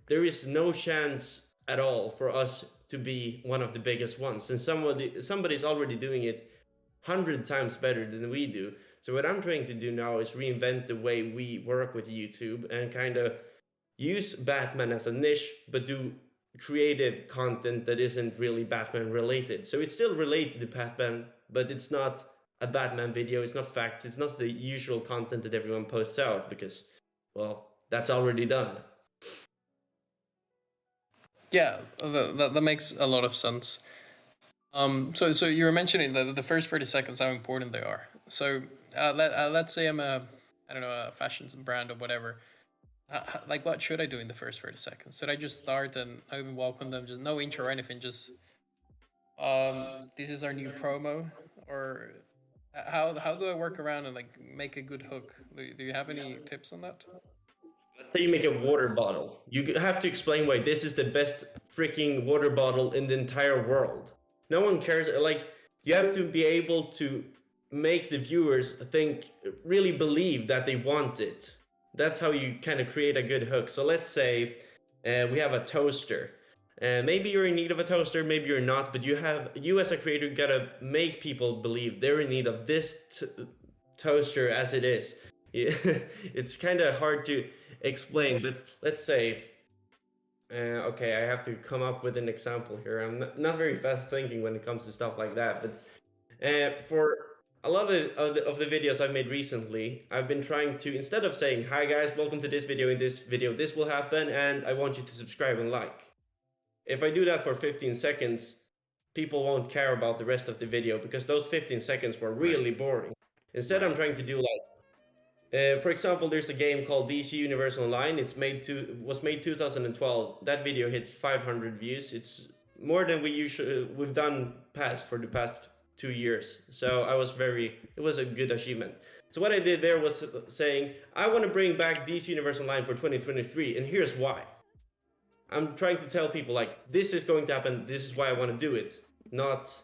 there is no chance at all for us to be one of the biggest ones, and somebody's already doing it 100 times better than we do. So what I'm trying to do now is reinvent the way we work with YouTube and kind of use Batman as a niche, but do creative content that isn't really Batman related. So it's still related to Batman, but it's not a Batman video, it's not facts, it's not the usual content that everyone posts out, because, well, that's already done. Yeah, that makes a lot of sense. So you were mentioning the first 30 seconds, how important they are. So let's say I'm I don't know, a fashion brand or whatever. Like, what should I do in the first 30 seconds? Should I just start and not even welcome them, just no intro or anything, just this is our new promo, or how do I work around and like make a good hook? Do you have any tips on that? Let's say you make a water bottle. You have to explain why this is the best freaking water bottle in the entire world. No one cares. Like, you have to be able to make the viewers think, really believe that they want it. That's how you kind of create a good hook. So let's say we have a toaster. Maybe you're in need of a toaster, maybe you're not, but you as a creator gotta make people believe they're in need of this toaster as it is. It's kind of hard to explain, but let's say, okay, I have to come up with an example here. I'm not very fast thinking when it comes to stuff like that, but for a lot of the videos I've made recently, I've been trying to, instead of saying, hi guys, welcome to this video, in this video this will happen, and I want you to subscribe and like. If I do that for 15 seconds, people won't care about the rest of the video because those 15 seconds were really boring. Instead, I'm trying to do like, for example, there's a game called DC Universe Online. Was made 2012. That video hit 500 views. It's more than we've done for the past 2 years. So it was a good achievement. So what I did there was saying, I want to bring back DC Universe Online for 2023, and here's why. I'm trying to tell people, like, this is going to happen, this is why I want to do it. Not,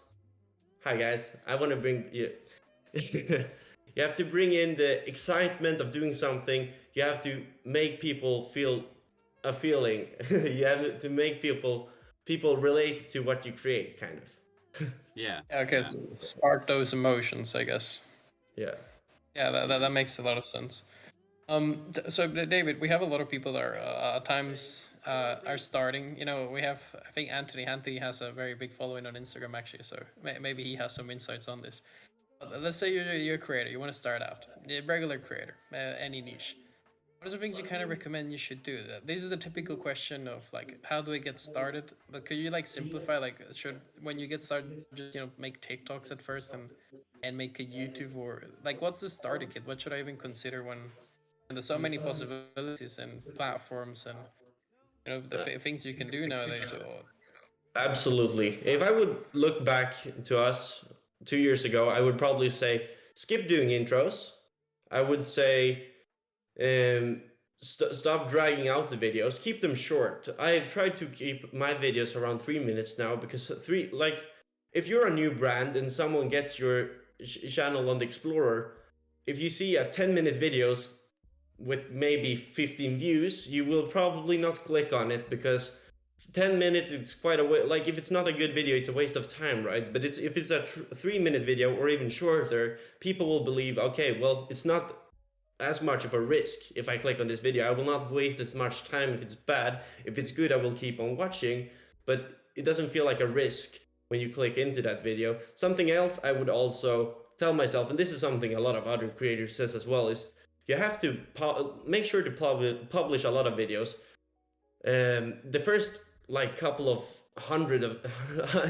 hi guys, I want to bring you. You have to bring in the excitement of doing something. You have to make people feel a feeling. You have to make people relate to what you create, kind of. Yeah. Okay, Yeah. so spark those emotions, I guess. Yeah. Yeah, that makes a lot of sense. So David, we have a lot of people that are at times are starting. You know, we have, I think Anthony has a very big following on Instagram actually, so maybe he has some insights on this. But let's say you're a creator, you want to start out, a regular creator, any niche. What are some things you kind of recommend you should do? This is a typical question of like, how do I get started? But could you like simplify, like, when you get started, just make TikToks at first and make a YouTube, or like, what's the starter kit? What should I even consider when there's so many possibilities and platforms and the things you can do nowadays? Absolutely. If I would look back to us 2 years ago, I would probably say skip doing intros. I would say stop dragging out the videos. Keep them short. I try to keep my videos around 3 minutes now because if you're a new brand and someone gets your channel on the Explorer, if you see a 10-minute videos with maybe 15 views, you will probably not click on it because 10 minutes it's quite a way. Like, if it's not a good video, it's a waste of time, right? But if it's a 3-minute video or even shorter, people will believe, okay, well, it's not as much of a risk if I click on this video. I will not waste as much time if it's bad. If it's good, I will keep on watching, but it doesn't feel like a risk when you click into that video. Something else I would also tell myself, and this is something a lot of other creators says as well, is you have to make sure to publish a lot of videos. The first couple of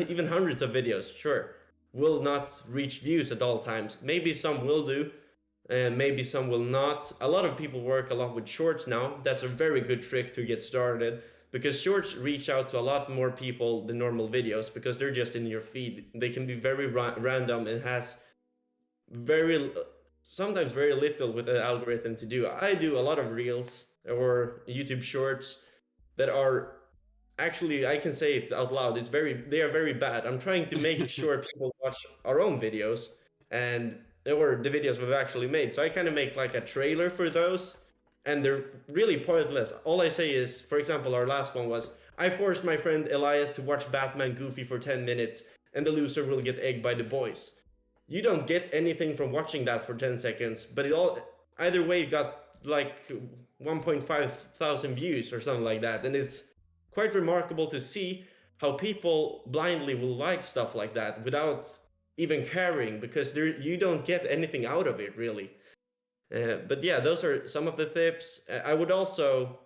even hundreds of videos, sure, will not reach views at all times. Maybe some will do, maybe some will not. A lot of people work a lot with shorts now. That's a very good trick to get started, because shorts reach out to a lot more people than normal videos because they're just in your feed. They can be very random and has sometimes very little with the algorithm to do. I do a lot of reels or YouTube shorts that are actually, I can say it out loud, they are very bad. I'm trying to make sure people watch our own videos or the videos we've actually made. So I kind of make like a trailer for those, and they're really pointless. All I say is, for example, our last one was, I forced my friend Elias to watch Batman Goofy for 10 minutes and the loser will get egged by the boys. You don't get anything from watching that for 10 seconds, but either way got like 1.5 thousand views or something like that. And it's quite remarkable to see how people blindly will like stuff like that without even caring, because you don't get anything out of it really. But yeah, those are some of the tips. I would also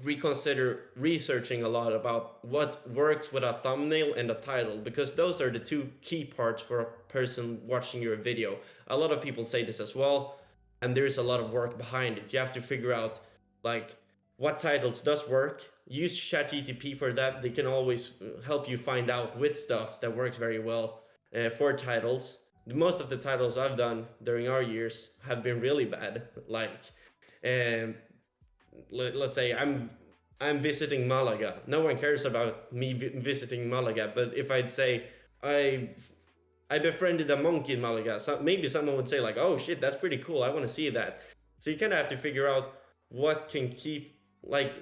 reconsider researching a lot about what works with a thumbnail and a title, because those are the two key parts for a person watching your video. A lot of people say this as well, and there's a lot of work behind it. You have to figure out like what titles does work. Use ChatGPT for that. They can always help you find out with stuff that works very well for titles. Most of the titles I've done during our years have been really bad. Like, um, let's say I'm visiting Malaga. No one cares about me visiting Malaga, but if I'd say I befriended a monk in Malaga, so maybe someone would say like, "Oh shit, that's pretty cool. I want to see that." So you kind of have to figure out what can keep like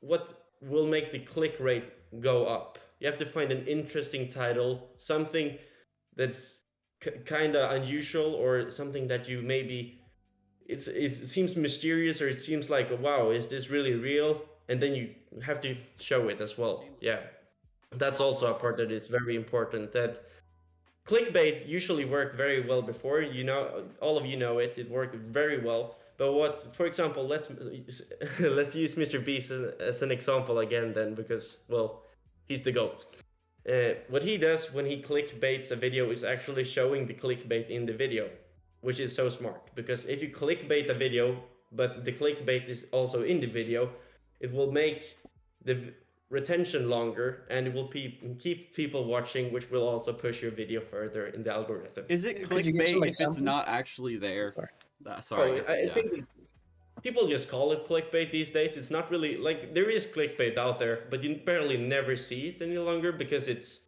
what will make the click rate go up. You have to find an interesting title, something that's kind of unusual, or something that you maybe it seems mysterious, or it seems like, wow, is this really real? And then you have to show it as well. Yeah, that's also a part that is very important. That clickbait usually worked very well before. You know, all of you know it. It worked very well. But what, for example, let's use Mr. Beast as an example again, then, because well, he's the goat. What he does when he clickbaits a video is actually showing the clickbait in the video, which is so smart, because if you clickbait a video but the clickbait is also in the video, it will make the retention longer, and it will keep people watching, which will also push your video further in the algorithm. Is it Could you give some clickbait if it's examples? not actually there? Sorry. Sorry. I think people just call it clickbait these days. It's not really like, there is clickbait out there, but you barely never see it any longer because it's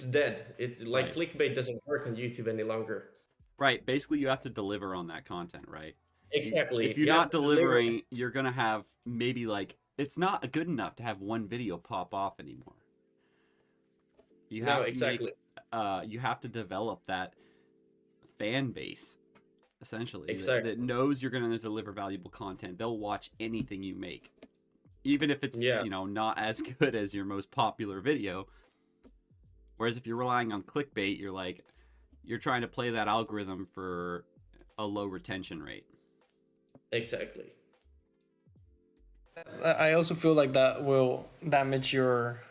dead. It's like Right. clickbait doesn't work on YouTube any longer. Right. Basically, you have to deliver on that content, right? Exactly. If you're You not have to deliver. delivering, you're gonna have maybe like it's not good enough to have one video pop off anymore. You have No, to exactly. you have to develop that fan base, essentially, Exactly. that knows you're gonna deliver valuable content. They'll watch anything you make, even if it's Yeah. not as good as your most popular video. Whereas if you're relying on clickbait, you're trying to play that algorithm for a low retention rate. Exactly. I also feel like that will damage your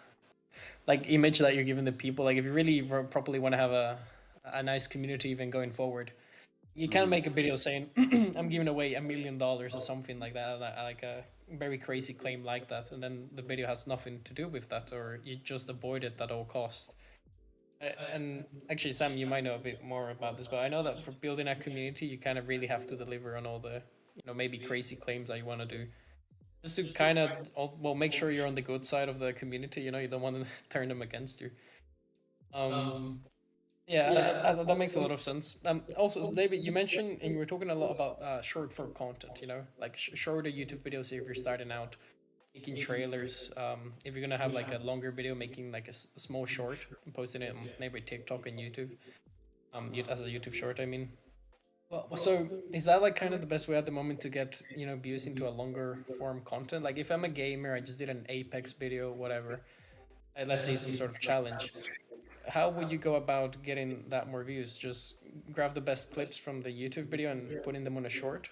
image that you're giving the people. Like if you really properly want to have a nice community even going forward, you can't make a video saying I'm giving away $1 million or something like that, like a very crazy claim like that, and then the video has nothing to do with that, or you just avoid it at all costs. And actually, Sam, you might know a bit more about this, but I know that for building a community, you kind of really have to deliver on all the, maybe crazy claims that you want to do, just to kind of, make sure you're on the good side of the community. You don't want to turn them against you. Yeah, that makes a lot of sense. Also, David, you mentioned, and you were talking a lot about short form content. Like shorter YouTube videos if you're starting out, making trailers. If you're gonna have like a longer video, making like a small short and posting it on maybe TikTok and YouTube. As a YouTube short, I mean. Well, so is that like kind of the best way at the moment to get views into a longer form content? Like if I'm a gamer, I just did an Apex video, whatever. Let's say some sort of challenge. How would you go about getting that more views? Just grab the best clips from the YouTube video and putting them on a short?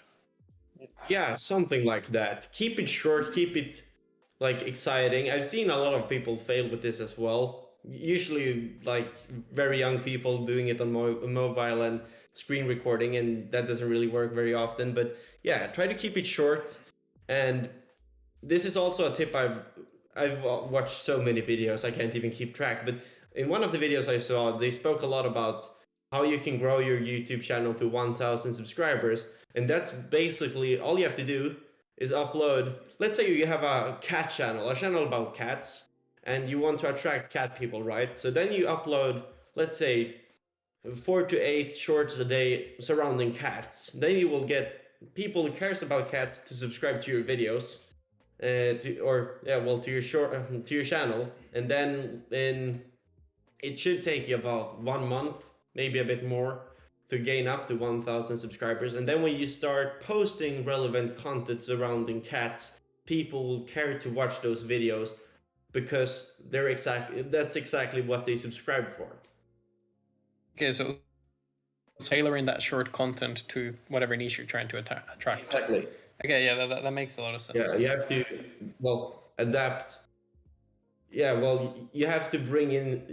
Yeah, something like that. Keep it short, keep it like exciting. I've seen a lot of people fail with this as well. Usually like very young people doing it on mobile and screen recording, and that doesn't really work very often. But yeah, try to keep it short. And this is also a tip I've watched so many videos I can't even keep track, but in one of the videos I saw, they spoke a lot about how you can grow your YouTube channel to 1,000 subscribers. And that's basically all you have to do is upload. Let's say you have a cat channel, a channel about cats, and you want to attract cat people, right? So then you upload, let's say, 4 to 8 shorts a day surrounding cats. Then you will get people who cares about cats to subscribe to your videos, to your channel, and then it should take you about 1 month, maybe a bit more, to gain up to 1,000 subscribers. And then when you start posting relevant content surrounding cats, people will care to watch those videos because that's exactly what they subscribe for. Okay, so tailoring that short content to whatever niche you're trying to attract. Exactly. Okay, yeah, that makes a lot of sense. Yeah, you have to, well, adapt. Yeah, well, you have to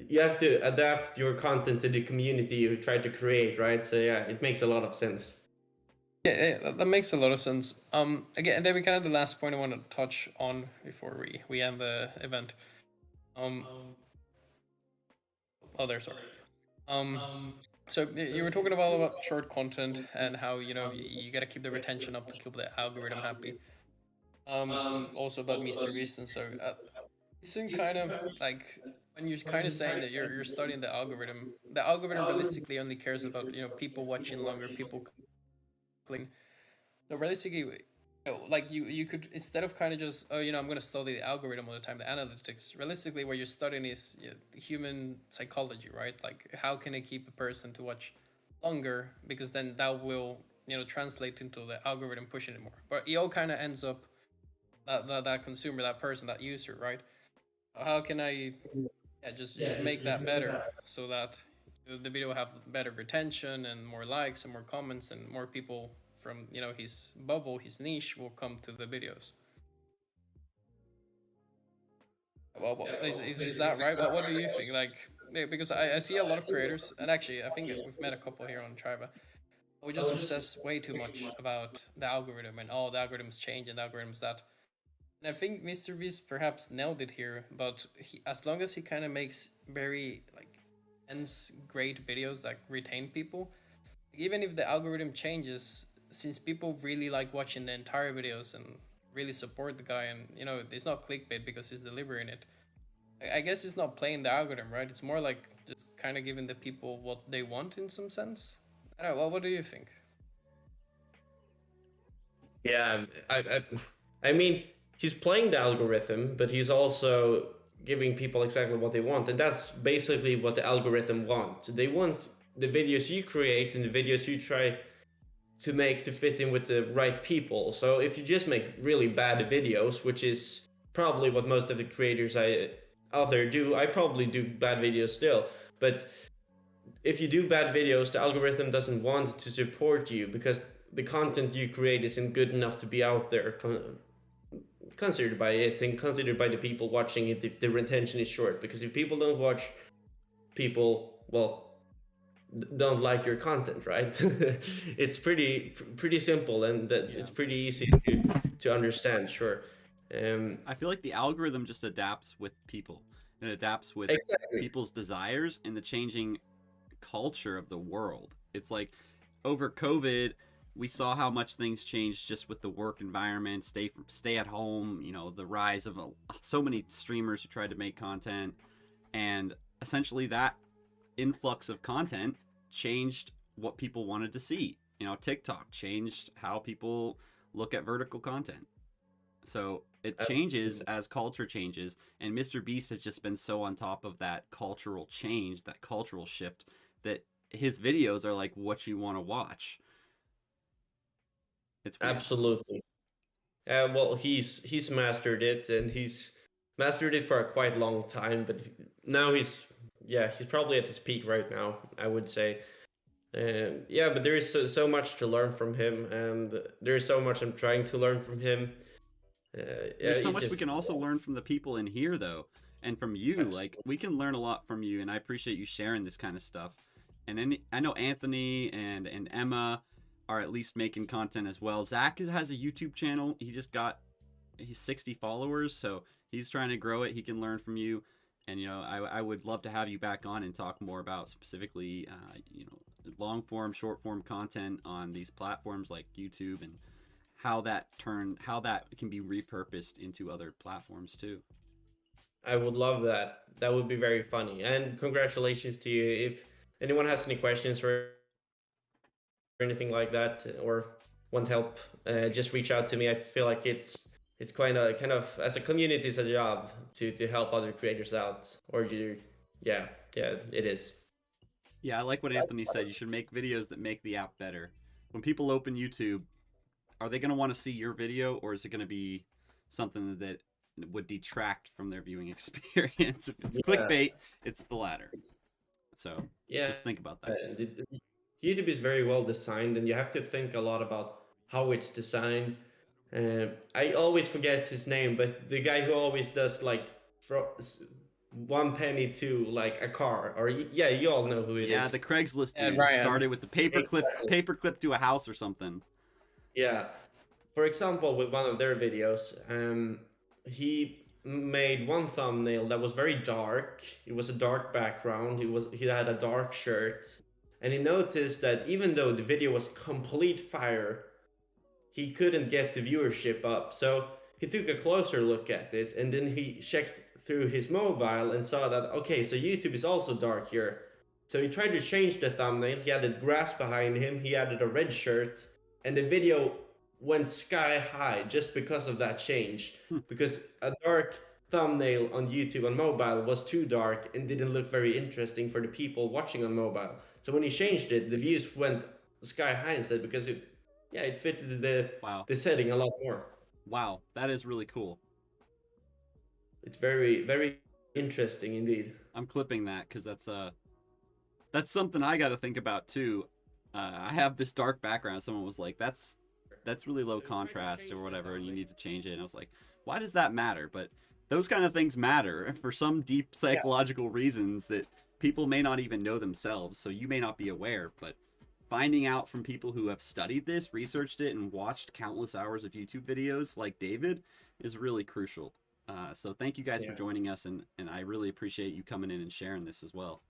you have to adapt your content to the community you try to create, right? So yeah, it makes a lot of sense. Yeah, that makes a lot of sense. Again, and then we kind of the last point I want to touch on before we end the event. Um, oh, there, sorry. Um, so you were talking about short content and how you got to keep the retention up to keep the algorithm happy. Also about Mr. Beast, and so isn't kind of like when you're kind of saying that you're studying the algorithm. The algorithm realistically only cares about people watching longer, people clicking. So realistically, like you could, instead of kind of just I'm going to study the algorithm all the time, the analytics. Realistically, what you're studying is the human psychology, right? Like how can I keep a person to watch longer, because then that will translate into the algorithm pushing it more. But it all kind of ends up that consumer, that person, that user, right? How can I just make that better so that the video will have better retention and more likes and more comments and more people from his bubble, his niche will come to the videos. Well, is that right? What do you think? Like, because I see a lot of creators, and actually I think we've met a couple here on Triba. We just obsess way too much about the algorithm and the algorithms change and the algorithms that. And I think Mr. Beast perhaps nailed it here, but as long as he kind of makes very like dense, great videos that retain people, even if the algorithm changes, since people really like watching the entire videos and really support the guy, and it's not clickbait because he's delivering it. I guess it's not playing the algorithm, right? It's more like just kind of giving the people what they want in some sense. I don't know. What do you think? Yeah, I mean, he's playing the algorithm, but he's also giving people exactly what they want, and that's basically what the algorithm wants. They want the videos you create and the videos you try to make to fit in with the right people. So if you just make really bad videos, which is probably what most of the creators out there do, I probably do bad videos still, but if you do bad videos, the algorithm doesn't want to support you because the content you create isn't good enough to be out there considered by it and considered by the people watching it if the retention is short. Because if people don't watch, people, well, don't like your content, right? It's pretty simple, and that Yeah. it's pretty easy to understand. Sure. I feel like the algorithm just adapts with people. It adapts with Exactly. people's desires and the changing culture of the world. It's like over COVID, we saw how much things changed just with the work environment, stay at home, the rise of so many streamers who tried to make content, and essentially that influx of content changed what people wanted to see. TikTok changed how people look at vertical content. So it changes as culture changes, and Mr. Beast has just been so on top of that cultural change, that cultural shift, that his videos are like what you want to watch. It's weird. Absolutely. Well, he's mastered it, and he's mastered it for a quite long time. But now he's probably at his peak right now, I would say. Yeah, but there is so much to learn from him, and there's so much I'm trying to learn from him. Yeah, There's so it's much we just can also learn from the people in here, though, and from you. Like, we can learn a lot from you, and I appreciate you sharing this kind of stuff. And then I know Anthony and Emma are at least making content as well. Zach has a YouTube channel. He's 60 followers, so he's trying to grow it. He can learn from you, and I would love to have you back on and talk more about specifically long form, short form content on these platforms like YouTube, and how that can be repurposed into other platforms too. I would love that. That would be very funny. And congratulations to you. If anyone has any questions or anything like that, or want help, just reach out to me. I feel like it's kind of as a community, it's a job to help other creators out. Or yeah, it is. Yeah, I like what Anthony said. You should make videos that make the app better. When people open YouTube, are they going to want to see your video, or is it going to be something that would detract from their viewing experience? If it's Yeah, clickbait, it's the latter. So yeah. just think about that. YouTube is very well designed, and you have to think a lot about how it's designed, I always forget his name, but the guy who always does like from 1 penny to like a car, or yeah, you all know who it Yeah, is. the Craigslist Yeah, dude Ryan. started with the Exactly. paperclip to a house or something. Yeah. For example, with one of their videos, he made one thumbnail that was very dark. It was a dark background. He had a dark shirt, and he noticed that even though the video was complete fire, he couldn't get the viewership up. So he took a closer look at it, and then he checked through his mobile and saw that, okay, so YouTube is also dark here. So he tried to change the thumbnail. He added grass behind him. He added a red shirt, and the video went sky high just because of that change. Because a dark thumbnail on YouTube on mobile was too dark and didn't look very interesting for the people watching on mobile. So when he changed it, the views went sky high instead, because it fitted Wow. the setting a lot more. Wow, that is really cool. It's very, very interesting indeed. I'm clipping that because that's something I got to think about too. I have this dark background. Someone was like, "That's really low contrast or whatever, and you need to change it." And I was like, "Why does that matter?" But those kind of things matter for some deep psychological reasons that people may not even know themselves. So you may not be aware, but finding out from people who have studied this, researched it, and watched countless hours of YouTube videos like David is really crucial. So thank you guys for joining us, and I really appreciate you coming in and sharing this as well.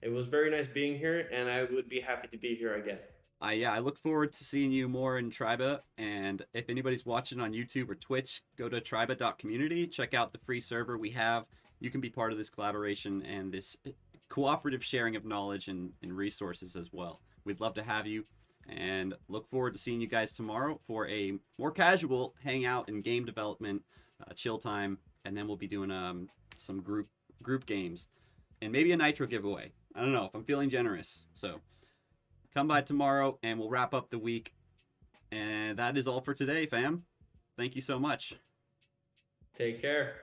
It was very nice being here, and I would be happy to be here again. I look forward to seeing you more in Triba, and if anybody's watching on YouTube or Twitch, go to triba.community, check out the free server we have. You can be part of this collaboration and this cooperative sharing of knowledge and resources as well. We'd love to have you, and look forward to seeing you guys tomorrow for a more casual hangout in game development, chill time, and then we'll be doing some group games and maybe a nitro giveaway. I don't know if I'm feeling generous, so come by tomorrow and we'll wrap up the week. And that is all for today, fam. Thank you so much. Take care.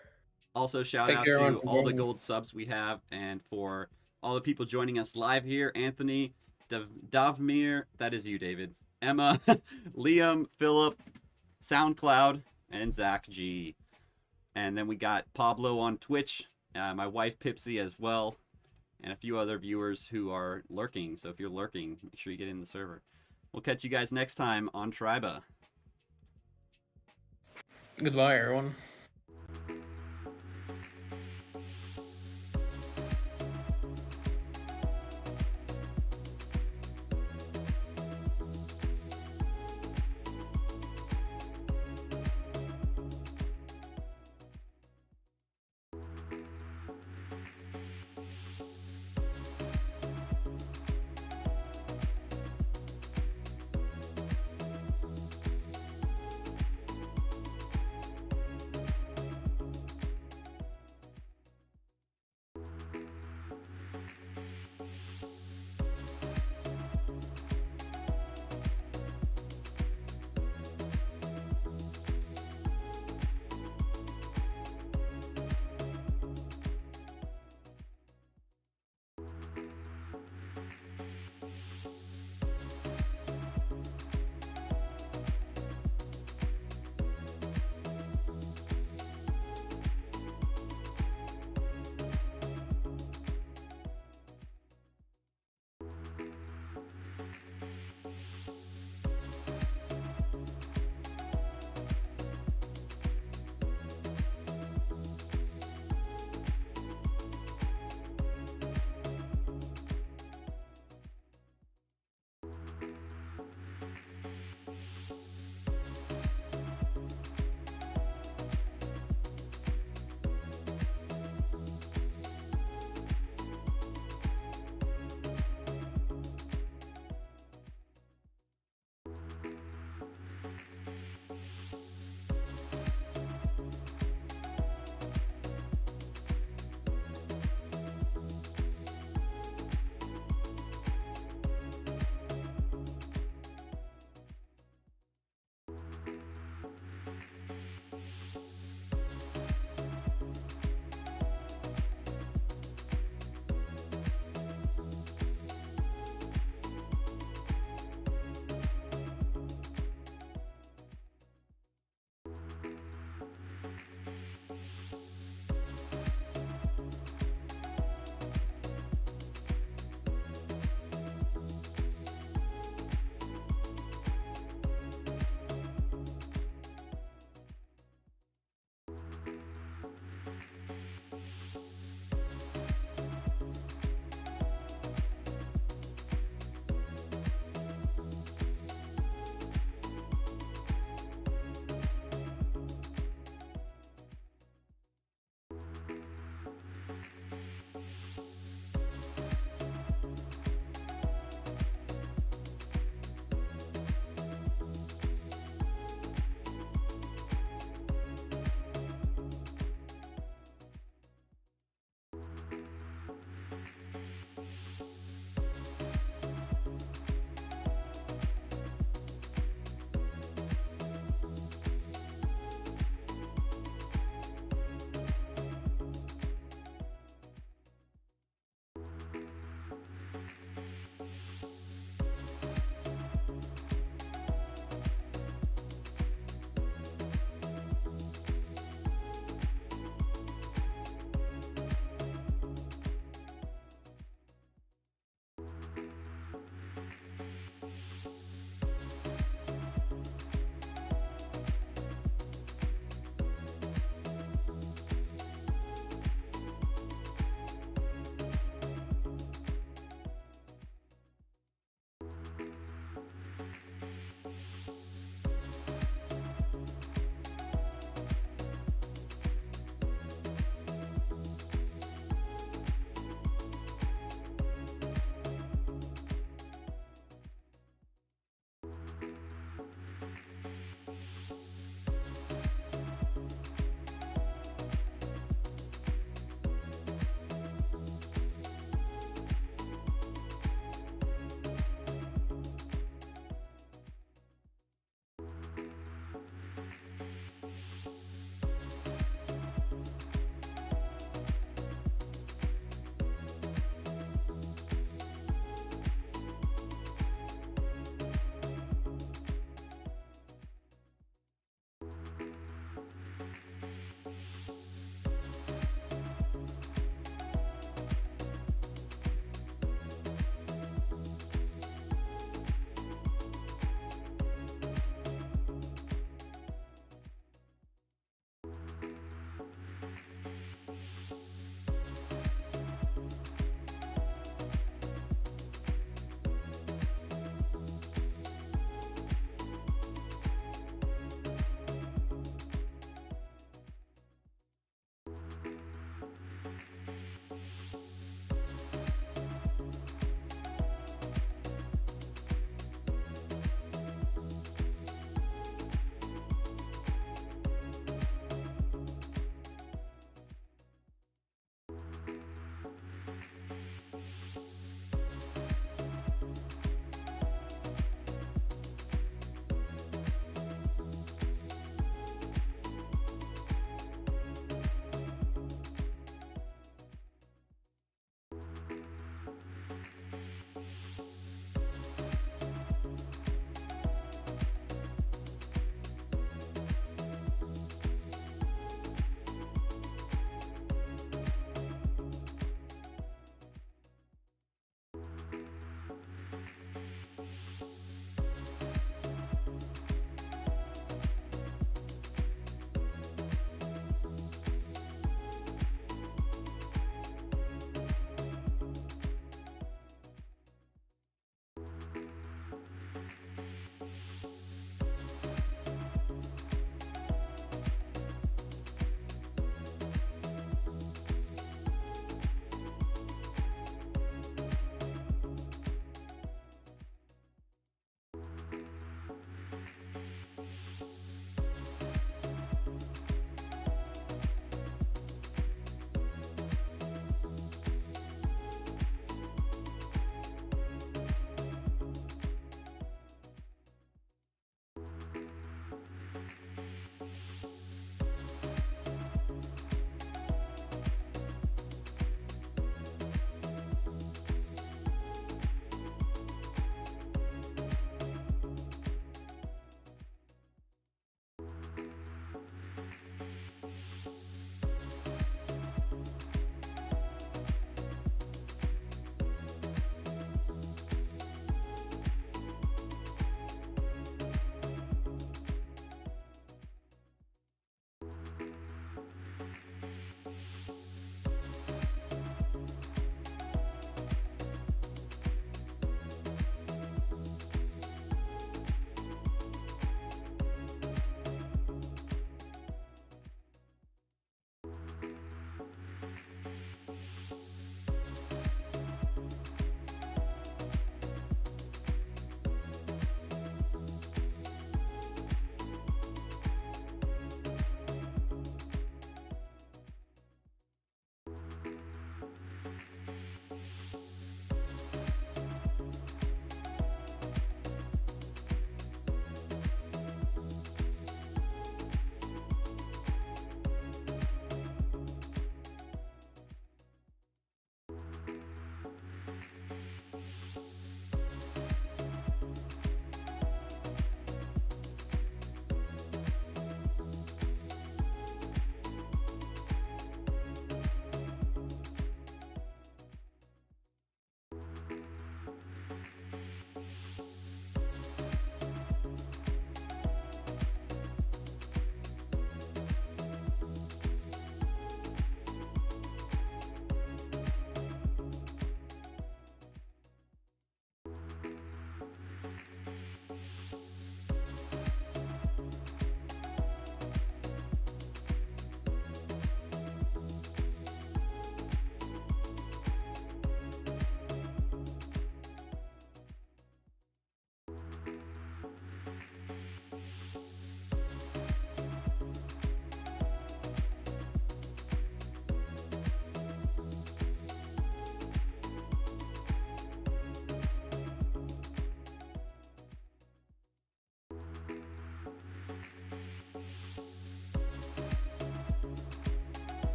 Also, shout Thank out you, to everyone, for all the joining. gold subs we have, and for all the people joining us live here: Anthony, Davmir, that is you, David, Emma, Liam, Philip, SoundCloud, and Zach G. And then we got Pablo on Twitch, my wife Pipsy as well, and a few other viewers who are lurking. So if you're lurking, make sure you get in the server. We'll catch you guys next time on Triba. Goodbye, everyone.